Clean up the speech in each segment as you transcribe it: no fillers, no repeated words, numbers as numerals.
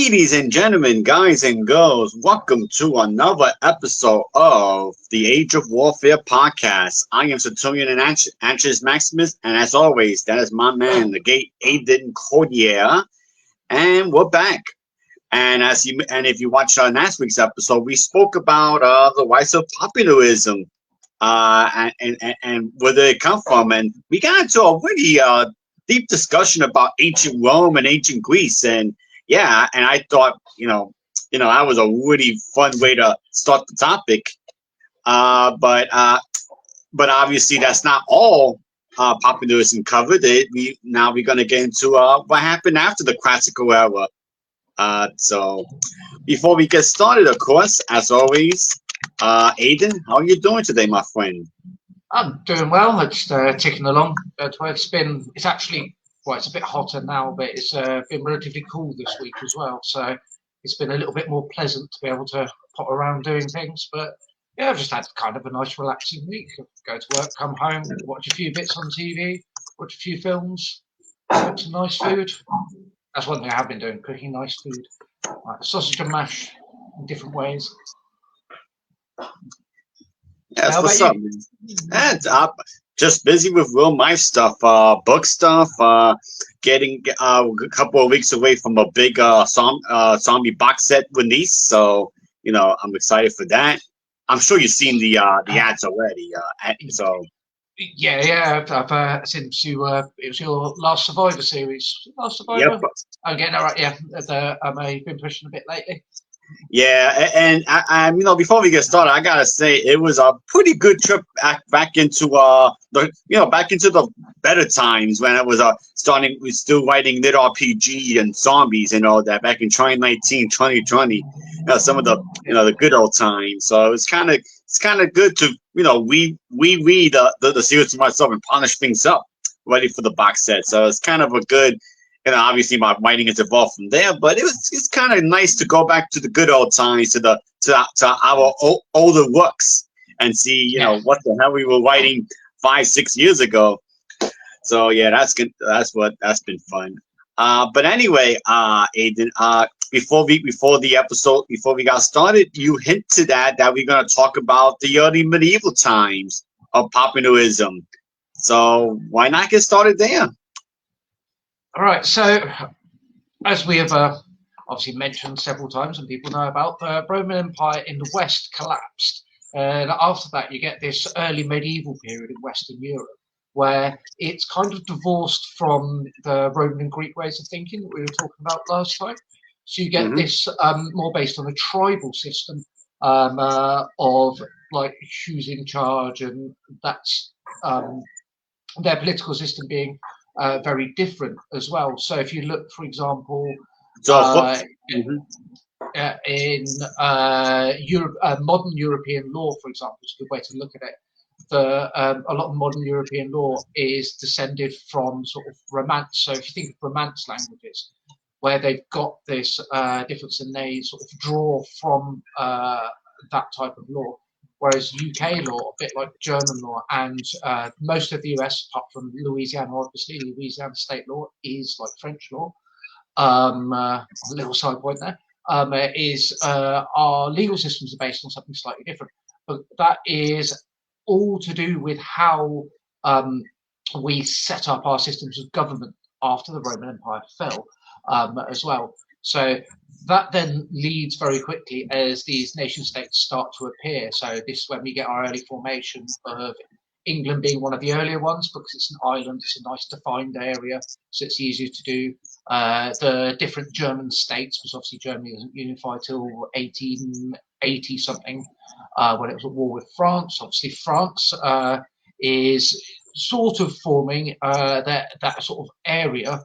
Ladies and gentlemen, guys and girls, welcome to another episode of the Age of Warfare podcast. I am Centurion and Anxious Maximus, and as always, that is my man, the Gate Aiden Cordier, and we're back. And if you watched last week's episode, we spoke about the rise of populism, and where did it come from, and we got into a really deep discussion about ancient Rome and ancient Greece, and yeah, and I thought, that was a really fun way to start the topic. But obviously that's not all populism covered. We're going to get into what happened after the classical era. So before we get started, of course, as always, Aiden, how are you doing today, my friend? I'm doing well. It's ticking along. It's actually, well, it's a bit hotter now, but it's been relatively cool this week as well. So it's been a little bit more pleasant to be able to pot around doing things. But yeah, I've just had kind of a nice relaxing week. Go to work, come home, watch a few bits on TV, watch a few films, cook some nice food. That's one thing I have been doing, cooking nice food. Like sausage and mash in different ways. Yes, what's up, man? And just busy with real life stuff, book stuff, getting a couple of weeks away from a big zombie box set release. So, I'm excited for that. I'm sure you've seen the ads already. Yeah, I've since it was your last Survivor series. Last Survivor? Yep. I'm getting that right, yeah. I've been pushing a bit lately. Yeah, and I before we get started, I gotta say it was a pretty good trip back into the better times when I was still writing lit RPG and zombies and all that back in 2019, 2020. Some of the good old times. So it's kind of good to reread the series to myself and polish things up, ready for the box set. So it's kind of a good. Obviously my writing has evolved from there, but it's kind of nice to go back to the good old times, to our older works, and see what the hell we were writing 5-6 years ago. So yeah, that's good. That's been fun. But anyway, Aiden, before we got started, you hinted that we're gonna talk about the early medieval times of populism. So why not get started there? All right, so as we have obviously mentioned several times and people know about, the Roman Empire in the West collapsed. And after that, you get this early medieval period in Western Europe where it's kind of divorced from the Roman and Greek ways of thinking that we were talking about last time. So you get this more based on a tribal system of like who's in charge, and that's their political system being very different as well. So if you look, for example, in Europe, modern European law, for example, is a good way to look at it. A lot of modern European law is descended from sort of Romance. So if you think of Romance languages, where they've got this difference, and they sort of draw from that type of law. Whereas UK law, a bit like German law, and most of the US, apart from Louisiana, obviously, Louisiana state law is like French law. A little side point there, is our legal systems are based on something slightly different. But that is all to do with how we set up our systems of government after the Roman Empire fell as well. So that then leads very quickly as these nation states start to appear. So this is when we get our early formation of England being one of the earlier ones, because it's an island, it's a nice defined area, so it's easier to do. The different German states, because obviously Germany wasn't unified till 1880 something, when it was at war with France. Obviously France is sort of forming that sort of area.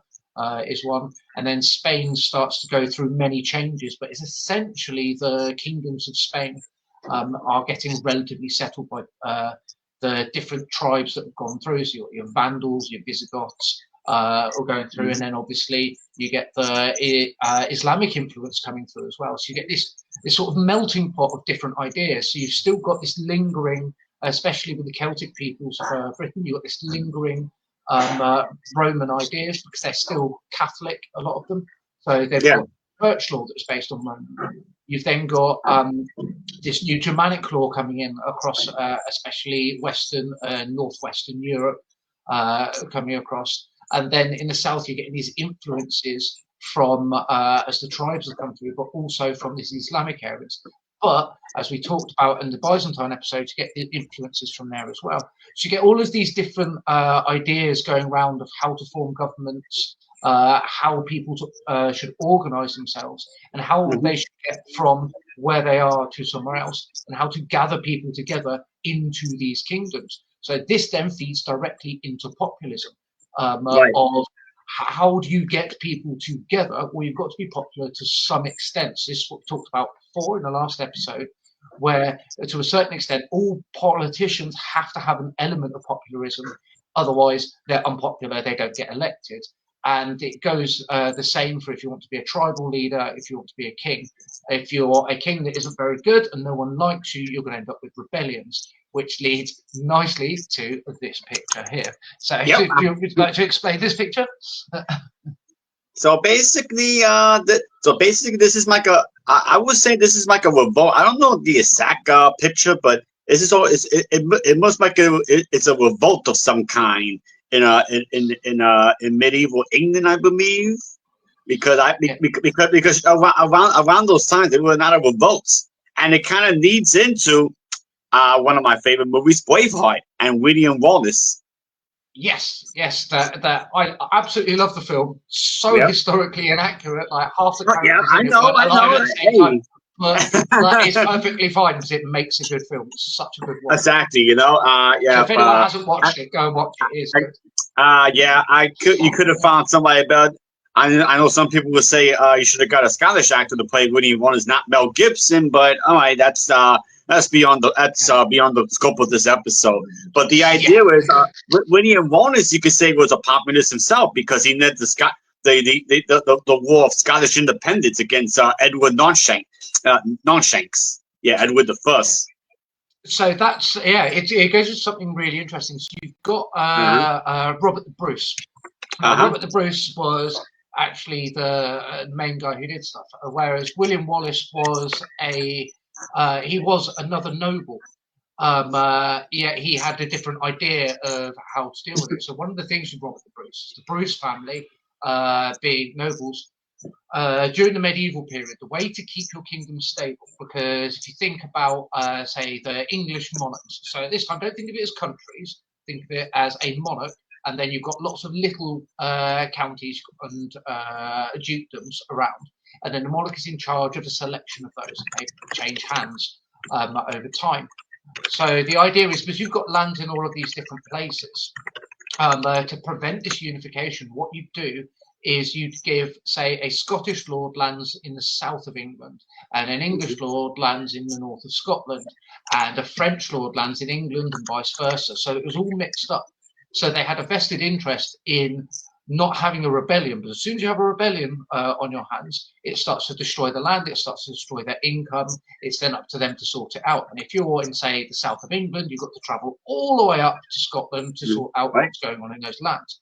Is one, and then Spain starts to go through many changes, but it's essentially the kingdoms of Spain are getting relatively settled by the different tribes that have gone through. So your Vandals, your Visigoths are going through, and then obviously you get the Islamic influence coming through as well. So you get this sort of melting pot of different ideas. So you've still got this lingering, especially with the Celtic peoples of Britain, you've got this lingering Roman ideas, because they're still Catholic, a lot of them. So they've got church law that's based on Rome. You've then got this new Germanic law coming in across, especially Western and Northwestern Europe, coming across. And then in the south, you're getting these influences from as the tribes have come through, but also from these Islamic areas. But as we talked about in the Byzantine episode, you get the influences from there as well. So you get all of these different ideas going around of how to form governments, how people should organize themselves, and how they should get from where they are to somewhere else, and how to gather people together into these kingdoms. So this then feeds directly into populism, Right. of how do you get people together? Well, you've got to be popular to some extent. So this is what we talked about before in the last episode, where to a certain extent, all politicians have to have an element of popularism. Otherwise, they're unpopular, they don't get elected. And it goes the same for if you want to be a tribal leader, if you want to be a king. If you're a king that isn't very good and no one likes you, you're going to end up with rebellions, which leads nicely to this picture here. So Yep. if you'd like to explain this picture. So basically, this is like I would say this is like a revolt. I don't know the exact picture, but this is all. It must like it's a revolt of some kind in medieval England, I believe, because because around those times there were not a revolts, and it kind of leads into one of my favorite movies, Braveheart, and William Wallace. Yes, that I absolutely love the film. So historically inaccurate, like half the characters I know. at the same time. But it's perfectly fine because it makes a good film. It's such a good one. Exactly, yeah. So if anyone hasn't watched it, go and watch it. It is good. You could have found somebody about. I know some people would say you should have got a Scottish actor to play William Wallace, not Mel Gibson, but all right, that's beyond the scope of this episode. But the idea is William Wallace, you could say, was a populist himself because he led the war of Scottish independence against Edward Nonshanks. Yeah, Edward the First. So that's it goes to something really interesting. So you've got Robert the Bruce. Robert the Bruce was actually the main guy who did stuff, whereas William Wallace was he was another noble. He had a different idea of how to deal with it. So one of the things with Robert the Bruce, the Bruce family, being nobles, during the medieval period, the way to keep your kingdom stable, because if you think about, say, the English monarchs, so at this time, don't think of it as countries, think of it as a monarch, and then you've got lots of little counties and dukedoms around. And then the monarch is in charge of a selection of those, and they change hands over time. So the idea is, because you've got land in all of these different places, to prevent this unification, what you do is you'd give, say, a Scottish lord lands in the south of England, and an English lord lands in the north of Scotland, and a French lord lands in England, and vice versa. So it was all mixed up. So they had a vested interest in not having a rebellion, but as soon as you have a rebellion on your hands, it starts to destroy the land, it starts to destroy their income, it's then up to them to sort it out. And if you're in, say, the south of England, you've got to travel all the way up to Scotland to sort out what's going on in those lands.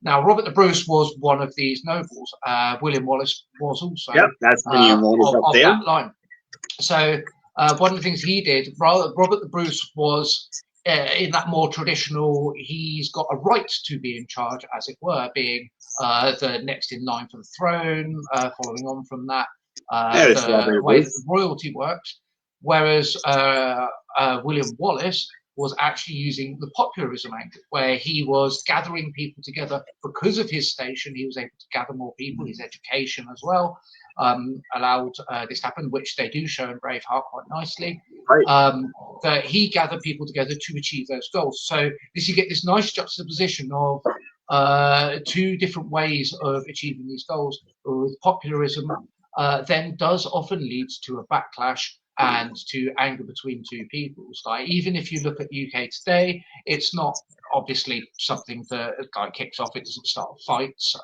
Now, Robert the Bruce was one of these nobles. William Wallace was also that's William Wallace of that line. So one of the things he did, Robert the Bruce was in that more traditional, he's got a right to be in charge, as it were, being the next in line for the throne, following on from that, the way that the royalty works. Whereas William Wallace was actually using the popularism angle, where he was gathering people together because of his station. He was able to gather more people, his education as well allowed this to happen, which they do show in Braveheart quite nicely. That he gathered people together to achieve those goals. So you get this nice juxtaposition of two different ways of achieving these goals. With popularism, then does often lead to a backlash and to anger between two peoples. Like, even if you look at UK today, it's not obviously something that kicks off. It doesn't start fights.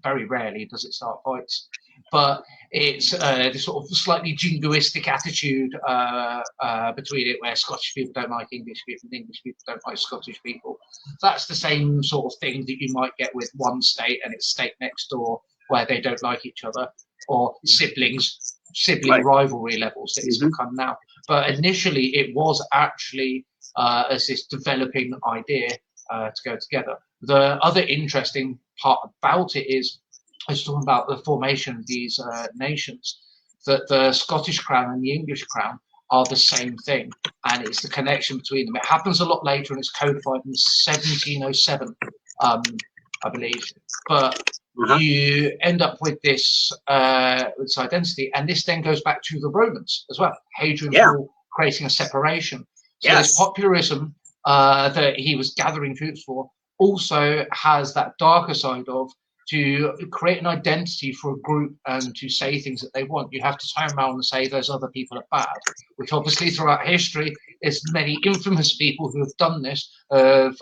Very rarely does it start fights. But it's this sort of slightly jingoistic attitude between it, where Scottish people don't like English people and English people don't like Scottish people. That's the same sort of thing that you might get with one state and its state next door, where they don't like each other. or sibling Right. rivalry levels that it's become now. But initially, it was actually as this developing idea to go together. The other interesting part about it is, I was talking about the formation of these nations, that the Scottish Crown and the English Crown are the same thing, and it's the connection between them. It happens a lot later, and it's codified in 1707, I believe. But you end up with this identity, and this then goes back to the Romans as well. Hadrian Paul creating a separation. So this popularism that he was gathering troops for also has that darker side of, to create an identity for a group and to say things that they want, you have to turn around and say those other people are bad, which obviously throughout history is many infamous people who have done this, of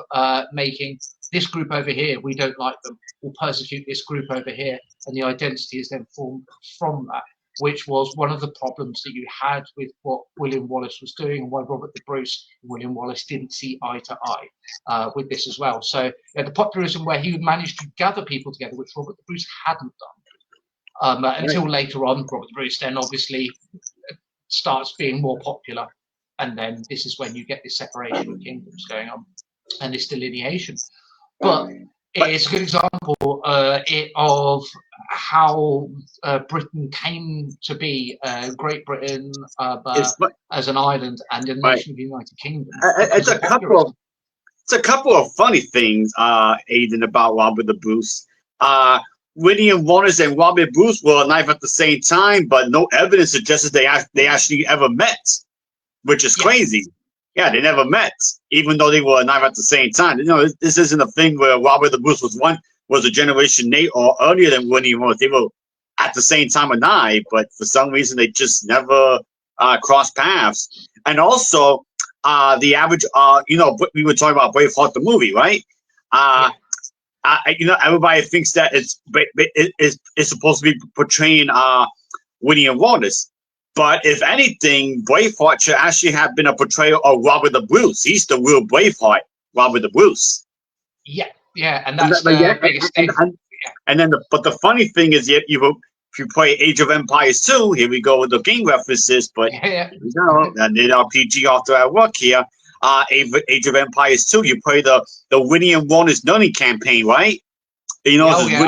making this group over here, we don't like them, we'll persecute this group over here, and the identity is then formed from that, which was one of the problems that you had with what William Wallace was doing, and why Robert the Bruce and William Wallace didn't see eye to eye with this as well. So the populism where he managed to gather people together, which Robert the Bruce hadn't done. Until later on, Robert the Bruce then obviously starts being more popular, and then this is when you get this separation of kingdoms going on and this delineation. But it's a good example of how Britain came to be Great Britain as an island and a nation of the United Kingdom. It's a couple of funny things, Aidan, about Robert the Bruce. William Wallace and Robert Bruce were alive at the same time, but no evidence suggests that they actually ever met, which is crazy. Yeah, they never met, even though they were alive at the same time. You know, this isn't a thing where Robert the Bruce was a generation late or earlier than William Wallace. They were at the same time alive, but for some reason they just never crossed paths. And also, the average, we were talking about Braveheart the movie, right? Everybody thinks that it's supposed to be portraying William Wallace. But if anything, Braveheart should actually have been a portrayal of Robert the Bruce. He's the real Braveheart, Robert the Bruce. Yeah, and that's the biggest thing. But the funny thing is, if you play Age of Empires 2, here we go with the game references, but and did RPG after I work here. Age of Empires 2, you play the William Wallace learning campaign, right? I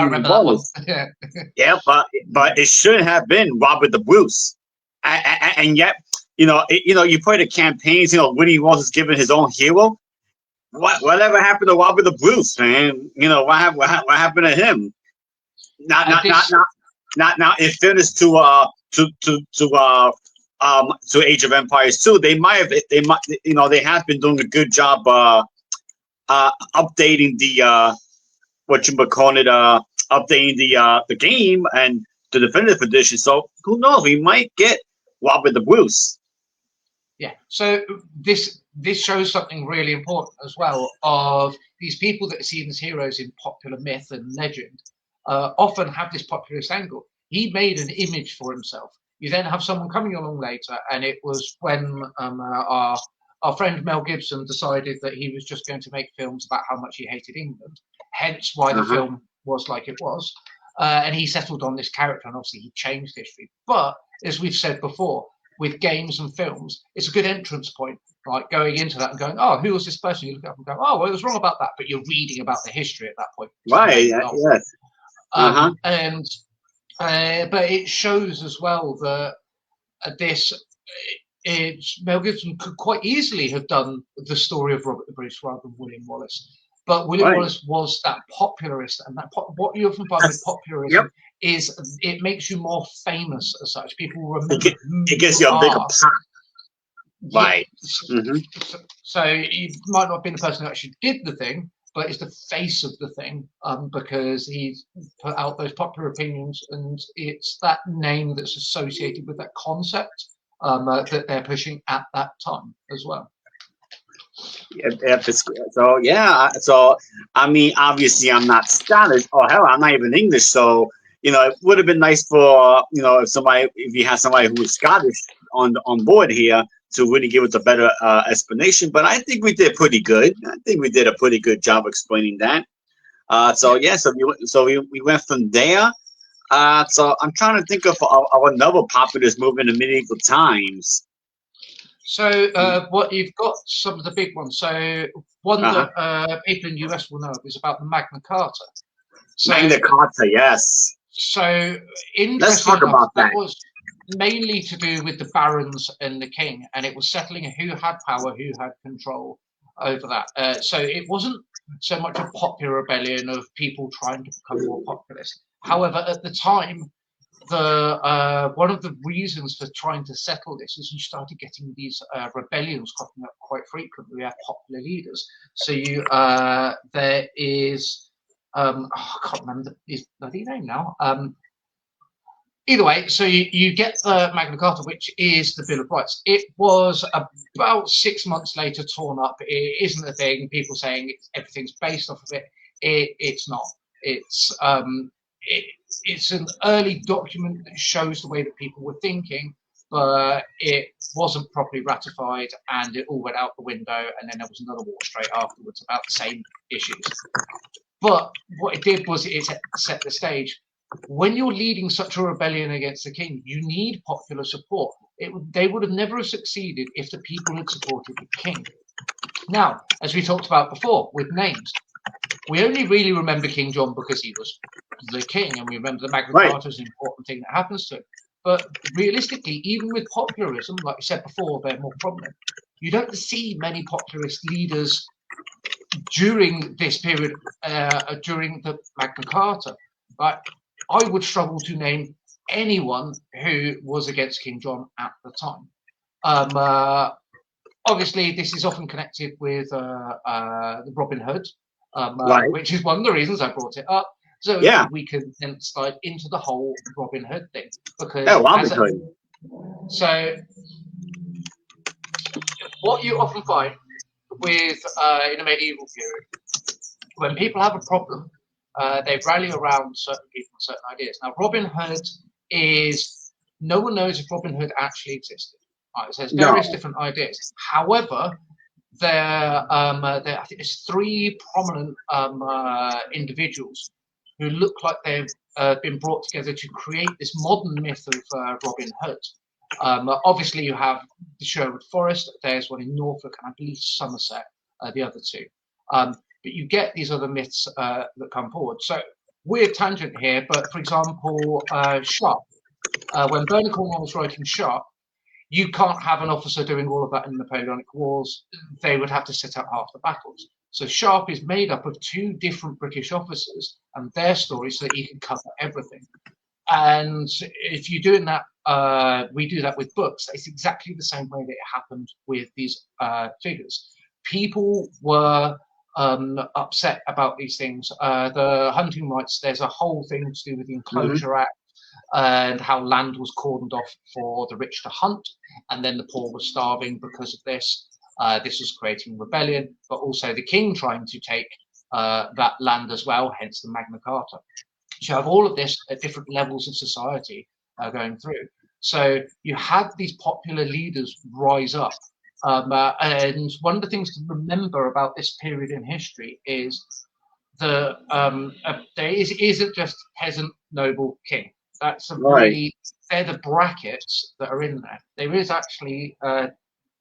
remember Wallace. That one. but it should have been Robert the Bruce. And yet, you play the campaigns. William Wallace is given his own hero. Whatever happened to Robert the Bruce, man? What happened to him? Now, in fairness to Age of Empires 2, they have been doing a good job updating the updating the game and the definitive edition. So who knows? We might get Robert the Bruce. Yeah. So this shows something really important as well, of these people that are seen as heroes in popular myth and legend often have this populist angle. He made an image for himself. You then have someone coming along later, and it was when our friend Mel Gibson decided that he was just going to make films about how much he hated England, hence why the film was like it was. And he settled on this character, and obviously he changed history. But as we've said before, with games and films, it's a good entrance point, like going into that and going, oh, who was this person? You look up and go, oh, well, it was wrong about that, but you're reading about the history at that point. Right, yes. But it shows as well that Mel Gibson could quite easily have done the story of Robert the Bruce rather than William Wallace. But William Wallace was that popularist, and what you often find with popularism is it makes you more famous as such. People remember it gives you a bigger path. Right. So he might not have been the person who actually did the thing, but it's the face of the thing, because he's put out those popular opinions, and it's that name that's associated with that concept that they're pushing at that time as well. So I mean, obviously I'm not Scottish, or hell, I'm not even English, so it would have been nice for if you had somebody who was Scottish on board here to really give us a better explanation. But I think we did pretty good. I think we did a pretty good job explaining that. So we went from there So I'm trying to think of another populist movement in medieval times. So what you've got some of the big ones. So one Uh-huh. that people in the US will know is about the Magna Carta. So, Magna Carta, yes. So Let's interesting talk enough, about that that. was mainly to do with the barons and the king, and it was settling who had power, who had control over that. So it wasn't so much a popular rebellion of people trying to become more populist. However, at the time, the one of the reasons for trying to settle this is you started getting these rebellions cropping up quite frequently. We have popular leaders. So there is I can't remember his bloody name now. Either way, so you get the Magna Carta, which is the Bill of Rights. It was about 6 months later torn up. It isn't a thing. People saying everything's based off of it. It's not. It's it's an early document that shows the way that people were thinking, but it wasn't properly ratified, and it all went out the window. And then there was another war straight afterwards about the same issues. But what it did was it set the stage. When you're leading such a rebellion against the king, you need popular support. They would have never succeeded if the people had supported the king. Now, as we talked about before with names, we only really remember King John because he was the king, and we remember the Magna Carta as an important thing that happens to him. But realistically, even with popularism, like I said before, they're more prominent. You don't see many populist leaders during this period, during the Magna Carta. But I would struggle to name anyone who was against King John at the time. Obviously, this is often connected with the Robin Hood, which is one of the reasons I brought it up. So we can then slide into the whole Robin Hood thing, because so what you often find with in a medieval period, when people have a problem, they rally around certain people and certain ideas. Now, Robin Hood is, no one knows if Robin Hood actually existed. Right, so there's various different ideas. However, I think there's three prominent individuals who look like they've been brought together to create this modern myth of Robin Hood. Obviously, you have the Sherwood Forest. There's one in Norfolk, and I believe Somerset, the other two. But you get these other myths that come forward. So, weird tangent here, but for example, Sharpe. When Bernard Cornwell was writing Sharpe, you can't have an officer doing all of that in the Napoleonic Wars. They would have to sit out half the battles. So Sharpe is made up of two different British officers and their stories so that he can cover everything. And if you're doing that, we do that with books. It's exactly the same way that it happened with these figures. People were upset about these things. The hunting rights, there's a whole thing to do with the Enclosure Act and how land was cordoned off for the rich to hunt, and then the poor were starving because of this. This was creating rebellion, but also the king trying to take that land as well, hence the Magna Carta. So you have all of this at different levels of society going through. So you had these popular leaders rise up. And one of the things to remember about this period in history is there isn't just peasant, noble, king. That's really, they're the brackets that are in there. There is actually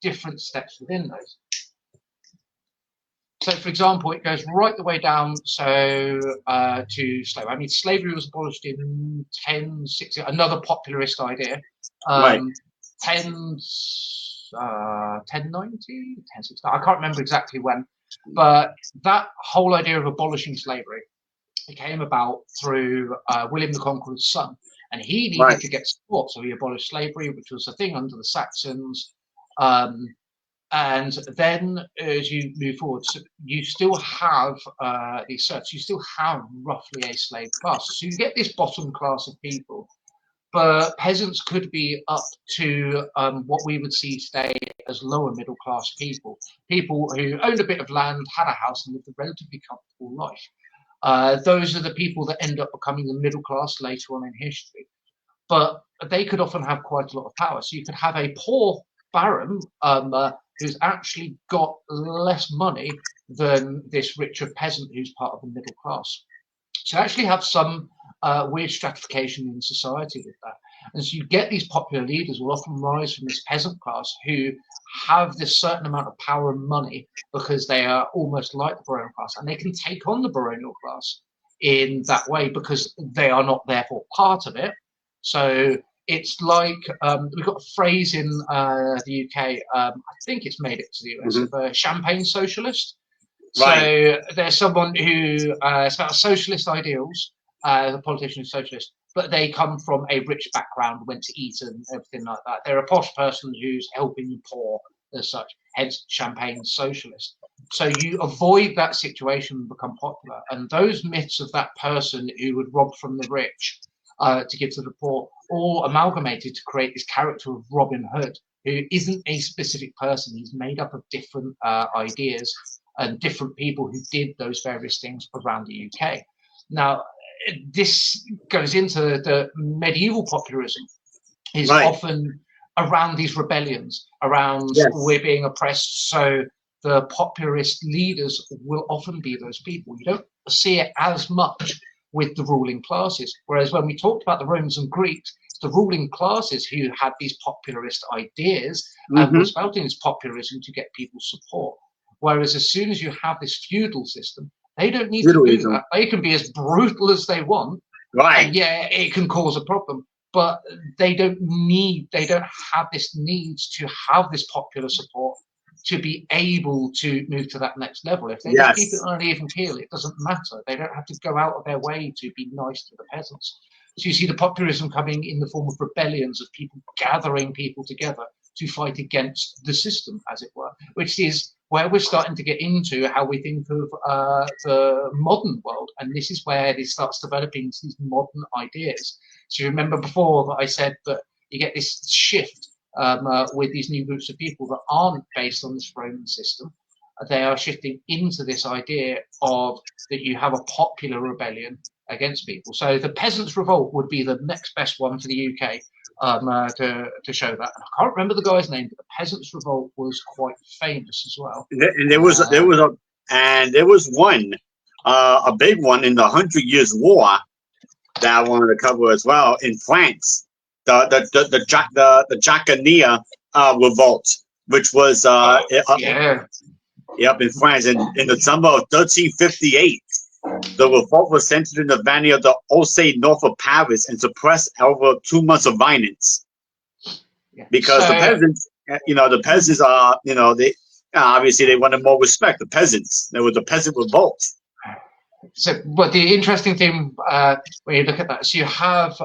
different steps within those. So, for example, it goes right the way down to slavery. I mean, slavery was abolished in 1060. Another popularist idea. 1090, 1060. I can't remember exactly when, but that whole idea of abolishing slavery, it came about through William the Conqueror's son, and he needed to get support, so he abolished slavery, which was a thing under the Saxons. And then, as you move forward, so you still have these certs. You still have roughly a slave class, so you get this bottom class of people. But peasants could be up to what we would see today as lower middle class people, people who owned a bit of land, had a house, and lived a relatively comfortable life. Those are the people that end up becoming the middle class later on in history. But they could often have quite a lot of power. So you could have a poor baron who's actually got less money than this richer peasant who's part of the middle class. So actually have some weird stratification in society with that. And so you get these popular leaders will often rise from this peasant class who have this certain amount of power and money because they are almost like the baronial class, and they can take on the baronial class in that way because they are not therefore part of it. So it's like we've got a phrase in the UK, I think it's made it to the US, of a champagne socialist. Right. So there's someone who spouts socialist ideals, the politician is socialist, but they come from a rich background, went to Eton, everything like that. They're a posh person who's helping the poor as such, hence champagne socialist. So you avoid that situation and become popular. And those myths of that person who would rob from the rich to give to the poor, all amalgamated to create this character of Robin Hood, who isn't a specific person. He's made up of different ideas and different people who did those various things around the UK. Now, this goes into the medieval populism is often around these rebellions, around we're being oppressed. So the populist leaders will often be those people. You don't see it as much with the ruling classes. Whereas when we talked about the Romans and Greeks, the ruling classes who had these popularist ideas and were spouting this populism to get people's support. Whereas as soon as you have this feudal system, they don't need to do that. They can be as brutal as they want. Right. And yeah, it can cause a problem. But they don't have this need to have this popular support to be able to move to that next level. If they just keep it on an even keel, it doesn't matter. They don't have to go out of their way to be nice to the peasants. So you see the populism coming in the form of rebellions, of people gathering people together to fight against the system, as it were, which is where we're starting to get into how we think of the modern world. And this is where it starts developing these modern ideas. So you remember before that I said that you get this shift with these new groups of people that aren't based on this Roman system. They are shifting into this idea of that you have a popular rebellion against people. So the Peasants Revolt would be the next best one for the UK to show that. And I can't remember the guy's name, but the Peasants Revolt was quite famous as well. And there was one a big one in the 100 Years' War that I wanted to cover as well in France. The Jaconia Revolt, which was in France in the summer of 1358. The revolt was centered in the valley of the Oise north of Paris and suppressed over 2 months of violence. Because the peasants are, they obviously they wanted more respect. The peasants, there was a peasant revolt. So, but the interesting thing when you look at that, so you have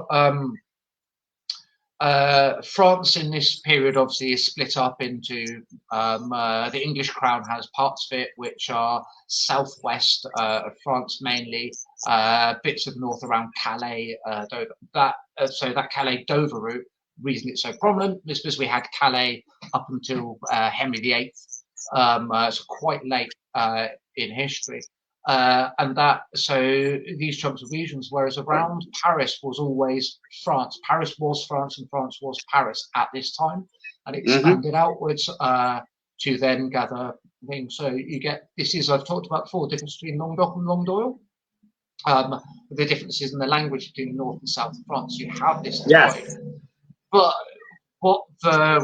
France in this period obviously is split up into the English crown has parts of it which are southwest of France mainly, bits of north around Calais, Dover. So that Calais Dover route, reason it's so prominent is because we had Calais up until Henry VIII, so quite late in history. And so these chunks of regions, whereas around Paris was always France. Paris was France and France was Paris at this time, and it expanded outwards to then gather things. So you get, I've talked about before, the difference between Languedoc and Languedoc, the differences in the language between north and south of France. You have this divide. But what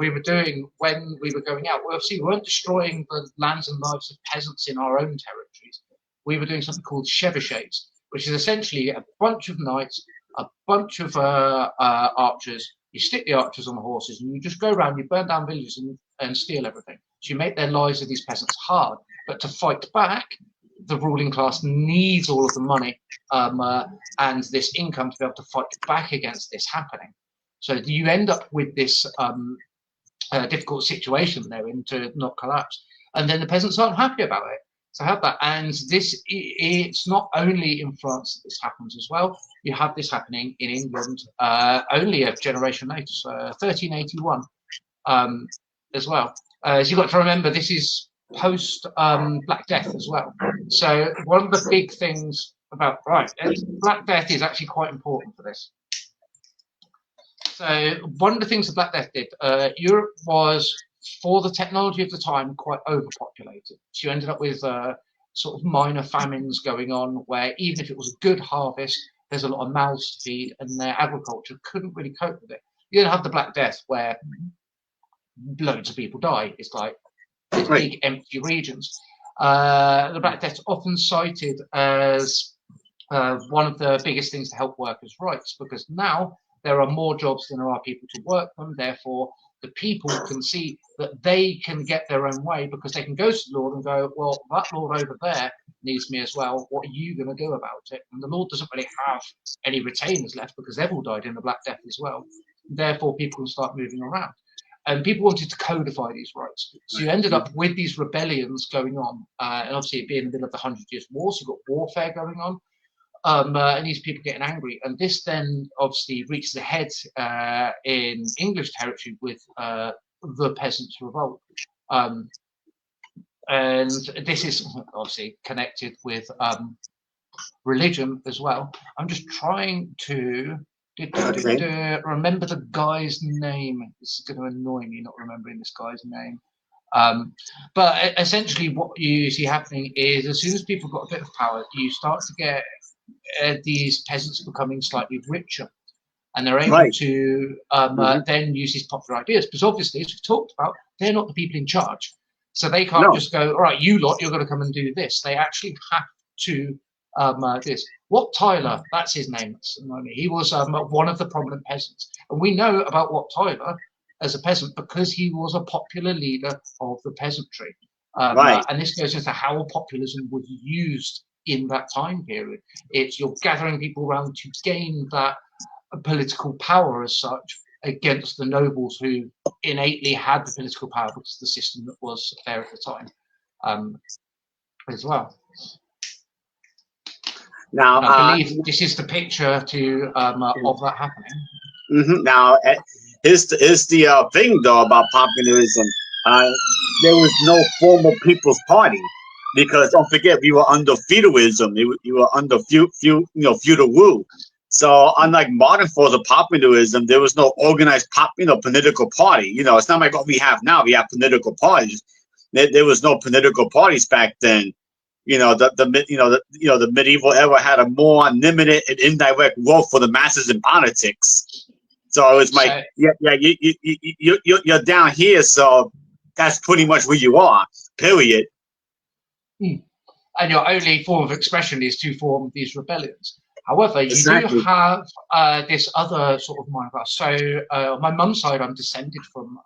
we were doing when we were going out, obviously we weren't destroying the lands and lives of peasants in our own territories. We were doing something called chevauchés, which is essentially a bunch of knights, a bunch of archers. You stick the archers on the horses and you just go around, you burn down villages and steal everything. So you make their lives of these peasants hard. But to fight back, the ruling class needs all of the money and this income to be able to fight back against this happening. So you end up with this difficult situation they're in to not collapse. And then the peasants aren't happy about it. So have that, and it's not only in France that this happens as well. You have this happening in England only a generation later, so 1381 as well. As you've got to remember, this is post Black Death as well. So one of the big things about Black Death is actually quite important for this. So one of the things the Black Death did, Europe was, for the technology of the time, quite overpopulated. So you ended up with sort of minor famines going on where even if it was a good harvest, there's a lot of mouths to feed, and their agriculture couldn't really cope with it. You don't have the Black Death where loads of people die. It's like these big empty regions. The Black Death's often cited as one of the biggest things to help workers' rights, because now there are more jobs than there are people to work them. Therefore, the people can see that they can get their own way, because they can go to the Lord and go, well, that Lord over there needs me as well. What are you going to do about it? And the Lord doesn't really have any retainers left, because they've all died in the Black Death as well. Therefore, people can start moving around. And people wanted to codify these rights. So you ended up with these rebellions going on. And obviously, it being in the middle of the 100 Years' War, so you've got warfare going on. And these people getting angry. And this then obviously reaches a head in English territory with the Peasants Revolt. And this is obviously connected with religion as well. I'm just trying to remember the guy's name. This is going to annoy me not remembering this guy's name. But essentially what you see happening is, as soon as people got a bit of power, you start to get these peasants becoming slightly richer, and they're able to then use these popular ideas, because obviously, as we've talked about, they're not the people in charge, so they can't just go, all right, you lot, you're going to come and do this. They actually have to this. Wat Tyler, that's his name. He was one of the prominent peasants, and we know about Wat Tyler as a peasant because he was a popular leader of the peasantry. And this goes into how populism was used in that time period. It's you're gathering people around to gain that political power as such against the nobles who innately had the political power because of the system that was there at the time as well. Now, I believe this is the picture to of that happening. Now, here's the thing though about populism. There was no formal People's Party, because don't forget we were under feudalism. You were under feudal rule. So unlike modern forms of populism, there was no organized political party. It's not like what we have now. We have political parties. There was no political parties back then. The medieval era had a more unlimited and indirect role for the masses in politics. So it's like, you're down here, so that's pretty much where you are. Period. And your only form of expression is to form these rebellions. However, you do have this other sort of mind class. So on my mum's side, I'm descended from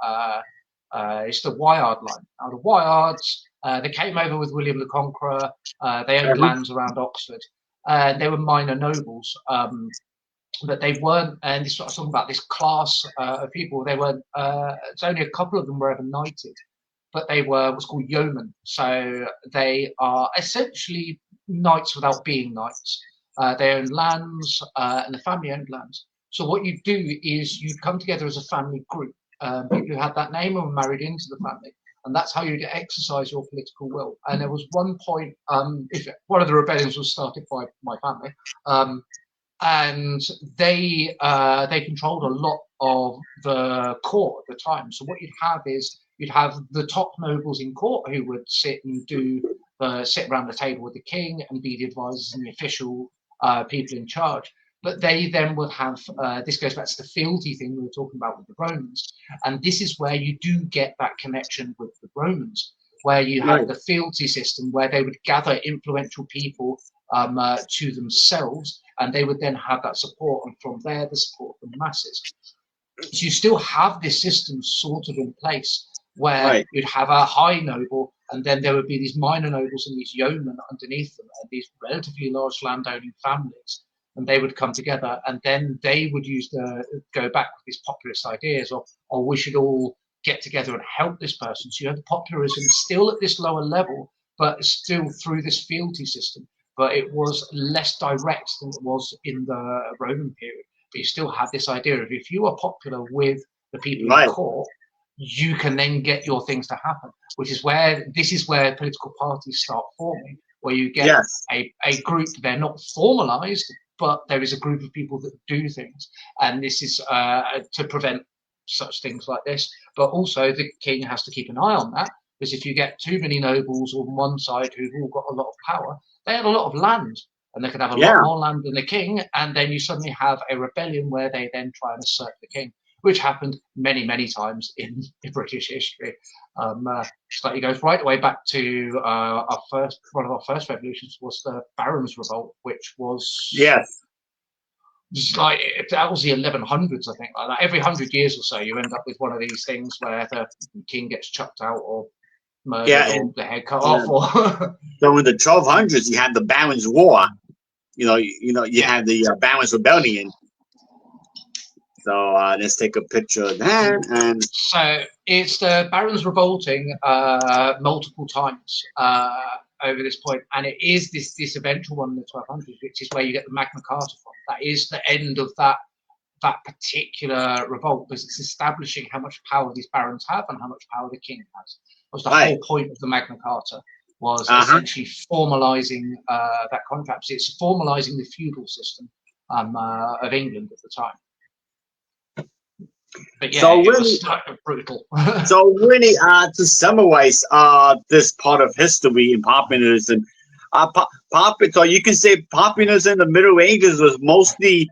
it's the Wyard line. Now the Wyards, they came over with William the Conqueror. They owned lands around Oxford. They were minor nobles, but they weren't. And this is what I was talking about. This class of people, they weren't. It's only a couple of them were ever knighted, but they were what's called yeomen. So they are essentially knights without being knights. They own lands, and the family owned lands. So what you do is you come together as a family group. People who had that name and were married into the family, and that's how you exercise your political will. And there was one point, if one of the rebellions was started by my family, and they controlled a lot of the court at the time. So what you'd have is you'd have the top nobles in court who would sit around the table with the king and be the advisors and the official people in charge. But they then would have, this goes back to the fealty thing we were talking about with the Romans. And this is where you do get that connection with the Romans, where you have the fealty system, where they would gather influential people to themselves, and they would then have that support, and from there, the support from the masses. So you still have this system sort of in place, where you'd have a high noble, and then there would be these minor nobles and these yeomen underneath them, and these relatively large landowning families. And they would come together, and then they would go back with these populist ideas of, we should all get together and help this person. So you have the popularism still at this lower level, but still through this fealty system. But it was less direct than it was in the Roman period. But you still have this idea of, if you are popular with the people in court, you can then get your things to happen, this is where political parties start forming, where you get a group. They're not formalized, but there is a group of people that do things, and this is to prevent such things like this. But also the king has to keep an eye on that, because if you get too many nobles on one side who've all got a lot of power, they had a lot of land, and they could have a lot Yeah. more land than the king, and then you suddenly have a rebellion where they then try and assert the king, which happened many, many times in British history. Slightly goes right away back to one of our first revolutions was the Barons' Revolt, which was Yes. like that was the 1100s, I think. Like that. Every 100 years or so, you end up with one of these things where the king gets chucked out or murdered Yeah. or And the head cut yeah. off. Or So in the 1200s, you had the Barons' War. You yeah. had the Barons' Rebellion. So let's take a picture of that. And So it's the Barons revolting multiple times over this point, and it is this eventual one in the 1200s, which is where you get the Magna Carta from. That is the end of that particular revolt, because it's establishing how much power these barons have and how much power the king has. That was the right. whole point of the Magna Carta, was Uh-huh. essentially formalising that contract. It's formalising the feudal system of England at the time. But yeah, So it really, was brutal. to summarize this part of history in populism, so you can say populism in the Middle Ages was mostly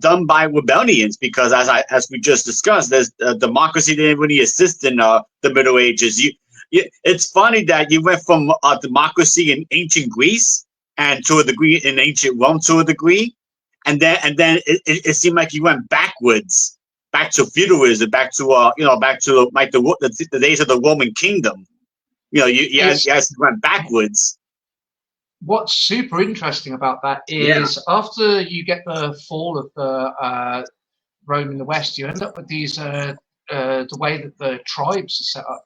done by rebellions, because as we just discussed, there's democracy didn't really exist in the Middle Ages. It's funny that you went from democracy in ancient Greece and to a degree in ancient Rome to a degree, and then it seemed like you went backwards, back to feudalism, back to back to like the days of the Roman kingdom. You guys went backwards. What's super interesting about that Yeah. is after you get the fall of the Rome in the West, you end up with these the way that the tribes are set up.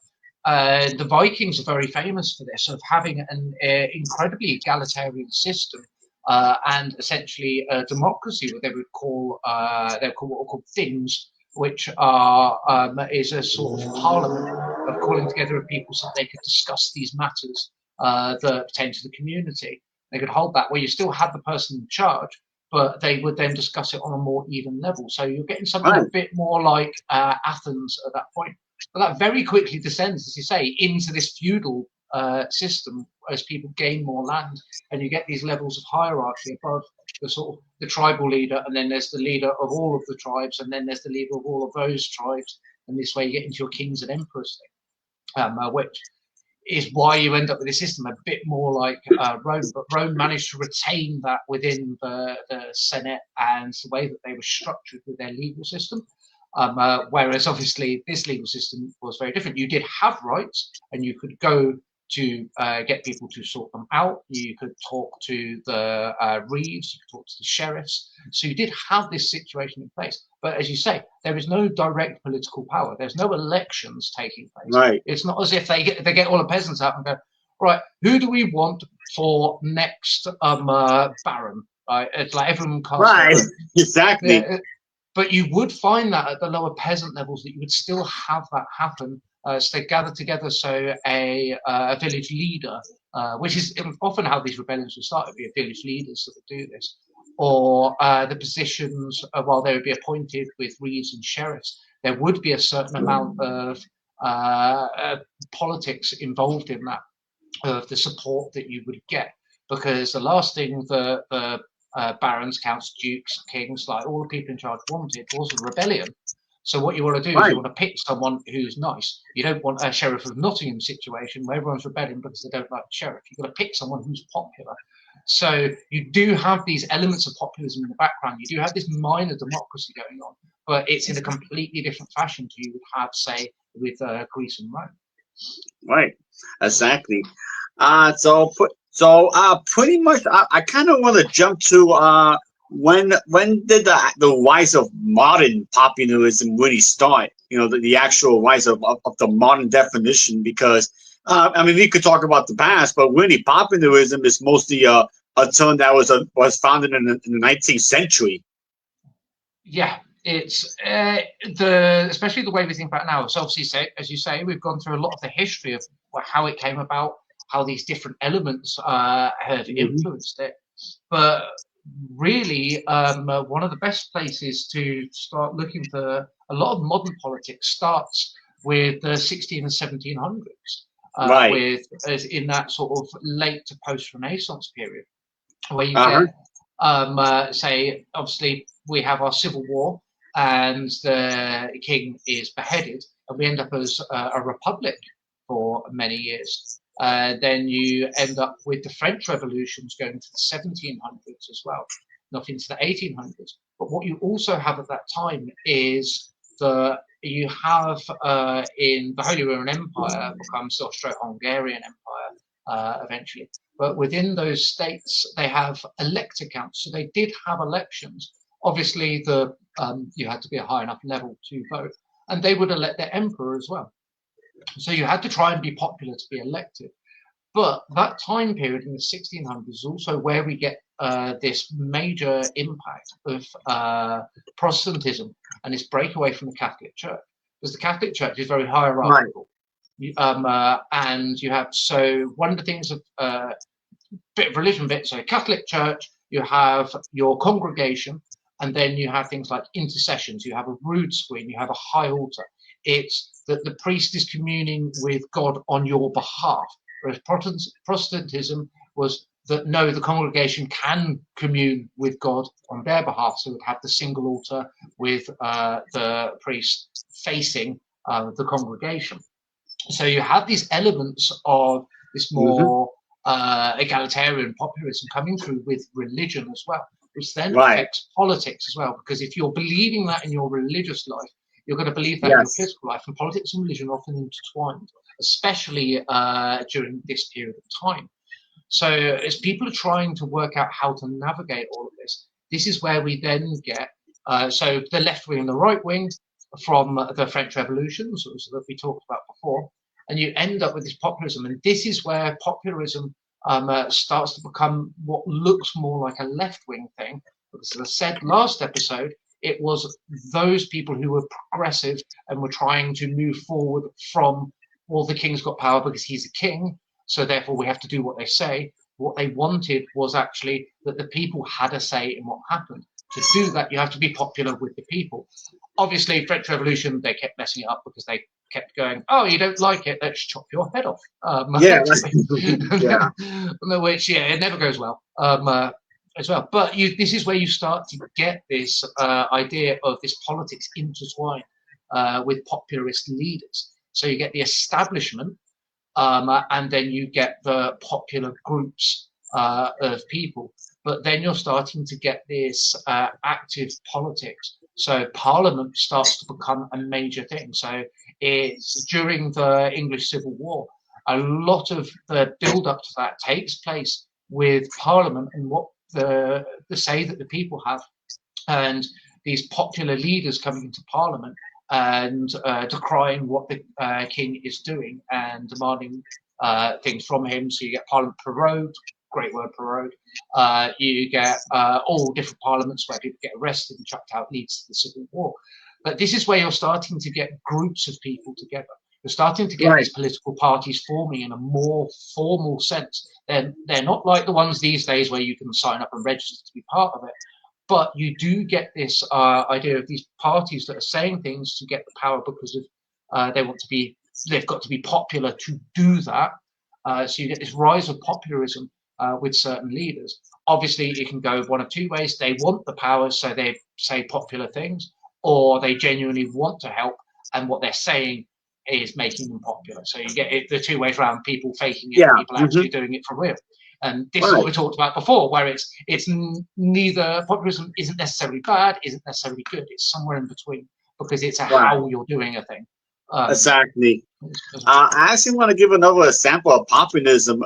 The Vikings are very famous for this, of having an incredibly egalitarian system and essentially a democracy, what they would call what are called things, which is a sort of parliament of calling together of people so that they could discuss these matters that pertain to the community. They could hold that where you still had the person in charge, but they would then discuss it on a more even level. So you're getting something Right. a bit more like Athens at that point. But that very quickly descends, as you say, into this feudal system as people gain more land, and you get these levels of hierarchy above the sort of the tribal leader, and then there's the leader of all of the tribes, and then there's the leader of all of those tribes, and this way you get into your kings and emperors thing, which is why you end up with a system a bit more like Rome. But Rome managed to retain that within the Senate and the way that they were structured with their legal system. Whereas obviously this legal system was very different. You did have rights, and you could go to get people to sort them out. You could talk to the reeves, you could talk to the sheriffs. So you did have this situation in place. But as you say, there is no direct political power. There's no elections taking place. Right. It's not as if they get all the peasants out and go, right, who do we want for next baron? Right? It's like everyone casts Right. their vote. Exactly. Yeah, but you would find that at the lower peasant levels that you would still have that happen. So they gather together. So a village leader, which is often how these rebellions would start, would be a village leaders that would do this, or the positions while they would be appointed with reeves and sheriffs. There would be a certain amount of politics involved in that, of the support that you would get, because the last thing the barons, counts, dukes, kings, like all the people in charge wanted was a rebellion. So what you want to do is you want to pick someone who's nice. You don't want a Sheriff of Nottingham situation where everyone's rebelling because they don't like the sheriff. You've got to pick someone who's popular. So you do have these elements of populism in the background. You do have this minor democracy going on, but it's in a completely different fashion to you would have, say, with Greece and Rome. Right. Exactly. Pretty much, I kind of want to jump to when did the rise of modern populism really start? The actual rise of the modern definition, because I mean, we could talk about the past, but really populism is mostly a term that was founded in the 19th century. Yeah, it's especially the way we think about it now. So obviously, as you say, we've gone through a lot of the history of how it came about, how these different elements have influenced it. But really, one of the best places to start looking for a lot of modern politics starts with the 16 and 1700s, Right. with as in that sort of late to post-Renaissance period. where you Uh-huh. get, say, obviously we have our civil war and the king is beheaded, and we end up as a republic for many years. Then you end up with the French revolutions going to the 1700s as well, not into the 1800s. But what you also have at that time is you have in the Holy Roman Empire becomes the Austro-Hungarian Empire eventually. But within those states, they have elector counts. So they did have elections. Obviously, you had to be a high enough level to vote, and they would elect their emperor as well. So you had to try and be popular to be elected. But that time period in the 1600s is also where we get this major impact of Protestantism and this breakaway from the Catholic Church. Because the Catholic Church is very hierarchical. Right. And you have, so one of the things of bit of religion bit, so Catholic Church, you have your congregation, and then you have things like intercessions, you have a rood screen, you have a high altar. It's that the priest is communing with God on your behalf. Whereas Protestantism was that no, the congregation can commune with God on their behalf. So it would have the single altar with the priest facing the congregation. So you have these elements of this more egalitarian populism coming through with religion as well, which then affects politics as well. Because if you're believing that in your religious life, you're going to believe that in your political life, and politics and religion are often intertwined, especially during this period of time. So as people are trying to work out how to navigate all of this, this is where we then get, so the left wing and the right wing from the French Revolutions that we talked about before, and you end up with this populism. And this is where populism starts to become what looks more like a left-wing thing. Because as I said last episode, it was those people who were progressive and were trying to move forward from, well, the king's got power because he's a king, so therefore we have to do what they say. What they wanted was actually that the people had a say in what happened. To do that, you have to be popular with the people. Obviously, French Revolution, they kept messing it up because they kept going, oh, you don't like it, let's chop your head off. Which, it never goes well as well. But this is where you start to get this idea of this politics intertwined with populist leaders. So you get the establishment, and then you get the popular groups of people. But then you're starting to get this active politics. So Parliament starts to become a major thing. So it's during the English Civil War, a lot of the build-up to that takes place with Parliament and what the say that the people have, and these popular leaders coming into Parliament and decrying what the king is doing and demanding things from him. So you get Parliament prorogued, great word, prorogued. You get all different parliaments where people get arrested and chucked out, leads to the Civil War. But this is where you're starting to get groups of people together. You're starting to get these political parties forming in a more formal sense. They're not like the ones these days where you can sign up and register to be part of it. But you do get this idea of these parties that are saying things to get the power because of they've got to be popular to do that. So you get this rise of populism with certain leaders. Obviously, it can go one of two ways. They want the power, so they say popular things, or they genuinely want to help, and what they're saying is making them popular. So you get it the two ways around, people faking it, people actually doing it for real. And this is what we talked about before, where it's neither, populism isn't necessarily bad, isn't necessarily good. It's somewhere in between, because it's how you're doing a thing. Exactly. I actually want to give another example of populism.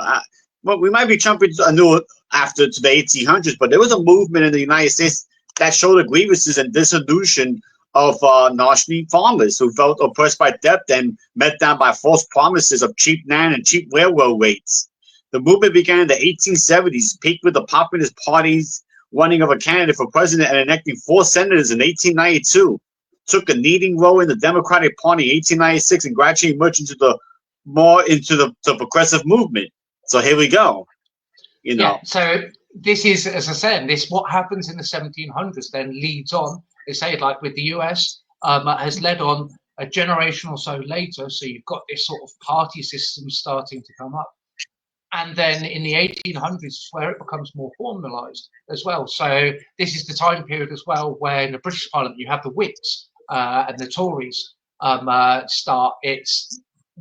Well, we might be jumping anew after to the 1800s, but there was a movement in the United States that showed the grievances and disillusion of nationally farmers who felt oppressed by debt and met down by false promises of cheap land and cheap railroad rates. The movement began in the 1870s, peaked with the Populist Party's running of a candidate for president and electing 4 senators in 1892. Took a leading role in the Democratic Party in 1896 and gradually merged into the progressive movement. So here we go. Yeah, so this is, as I said, what happens in the 1700s then leads on. They say, like with the US, has led on a generation or so later. So you've got this sort of party system starting to come up. And then in the 1800s is where it becomes more formalised as well. So this is the time period as well where in the British Parliament you have the Whigs and the Tories start.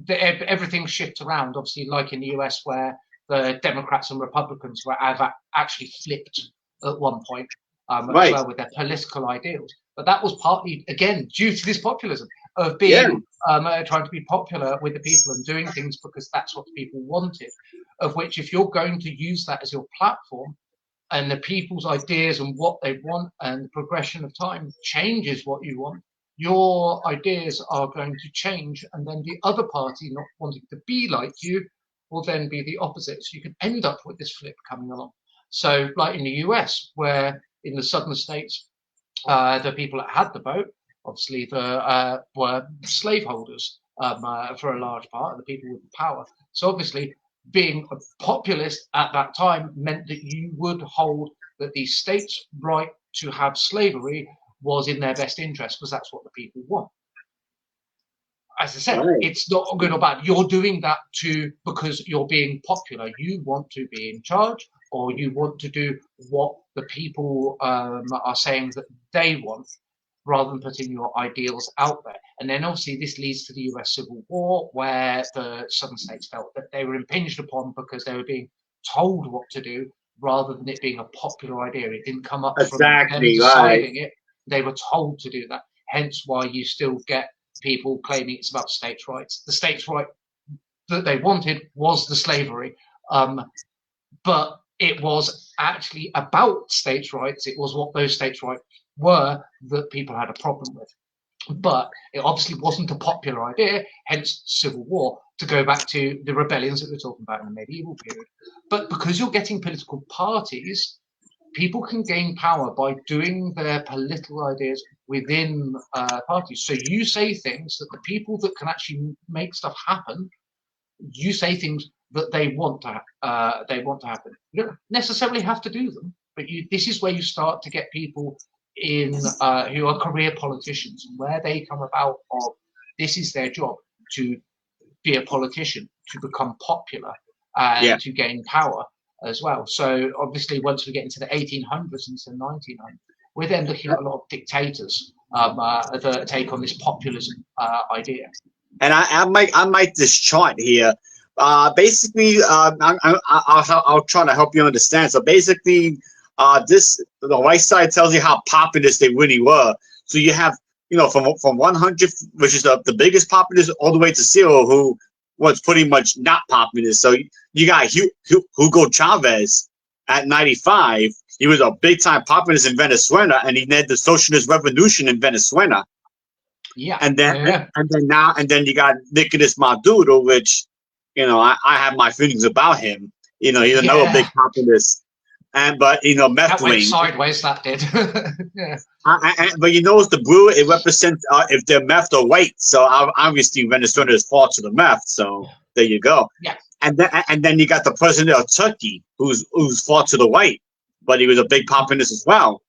Everything shifts around, obviously, like in the US where the Democrats and Republicans have actually flipped at one point as well with their political ideals. But that was partly, again, due to this populism of being trying to be popular with the people and doing things because that's what the people wanted. Of which, if you're going to use that as your platform, and the people's ideas and what they want and the progression of time changes what you want, your ideas are going to change, and then the other party not wanting to be like you will then be the opposite. So you can end up with this flip coming along. So like in the US, where in the southern states, the people that had the vote, obviously were slaveholders for a large part, of the people with the power. So obviously being a populist at that time meant that you would hold that the state's right to have slavery was in their best interest because that's what the people want. As I said, it's not good or bad. You're doing that because you're being popular. You want to be in charge, or you want to do what the people are saying that they want, rather than putting your ideals out there. And then obviously this leads to the US Civil War, where the southern states felt that they were impinged upon because they were being told what to do, rather than it being a popular idea. It didn't come up from them deciding it. They were told to do that. Hence why you still get people claiming it's about states' rights. The states' right that they wanted was the slavery. But it was actually about states' rights. It was what those states' rights were that people had a problem with. But it obviously wasn't a popular idea, hence Civil War, to go back to the rebellions that we're talking about in the medieval period. But because you're getting political parties, people can gain power by doing their political ideas within parties. So you say things that the people that can actually make stuff happen, you say things that they want to happen. You don't necessarily have to do them, but this is where you start to get people in who are career politicians, where they come about of this is their job, to be a politician, to become popular, and to gain power as well. So obviously once we get into the 1800s into the 1900s, we're then looking at a lot of dictators that take on this populism idea. And I might this chart here. Basically, I'll try to help you understand. So basically, the right side tells you how populist they really were. So you have, from 100, which is the biggest populist, all the way to 0, who was pretty much not populist. So you got Hugo Chavez at 95. He was a big time populist in Venezuela, and he led the socialist revolution in Venezuela. Yeah, and then you got Nicolas Maduro, which I have my feelings about him. He's another big populist, but meth that went wing sideways. That did. Yeah. But the blue, it represents if they're meth or white. So obviously Venezuela is far to the meth. So there you go. Yeah. And then you got the president of Turkey, who's far to the white, but he was a big populist as well.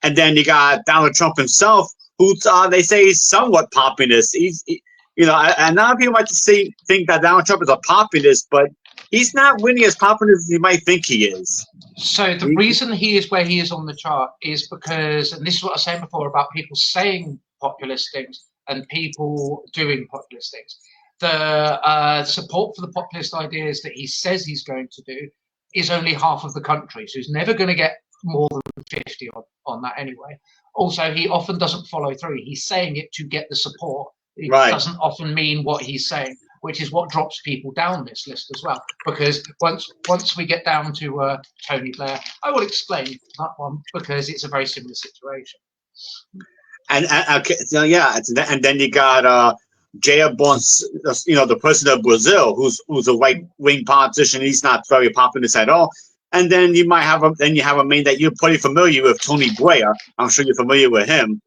And then you got Donald Trump himself, who they say is somewhat populist. And a lot of people might think that Donald Trump is a populist, but he's not really as populist as you might think he is. So the reason he is where he is on the chart is because, and this is what I was saying before about people saying populist things and people doing populist things. The support for the populist ideas that he says he's going to do is only half of the country. So he's never going to get more than 50 on that anyway. Also, he often doesn't follow through. He's saying it to get the support. It doesn't often mean what he's saying, which is what drops people down this list as well. Because once we get down to Tony Blair, I will explain that one because it's a very similar situation. And okay, so and then you got Jair Bolsonaro, the president of Brazil, who's a right wing politician. He's not very populist at all. And then you have a man that you're pretty familiar with, Tony Blair. I'm sure you're familiar with him.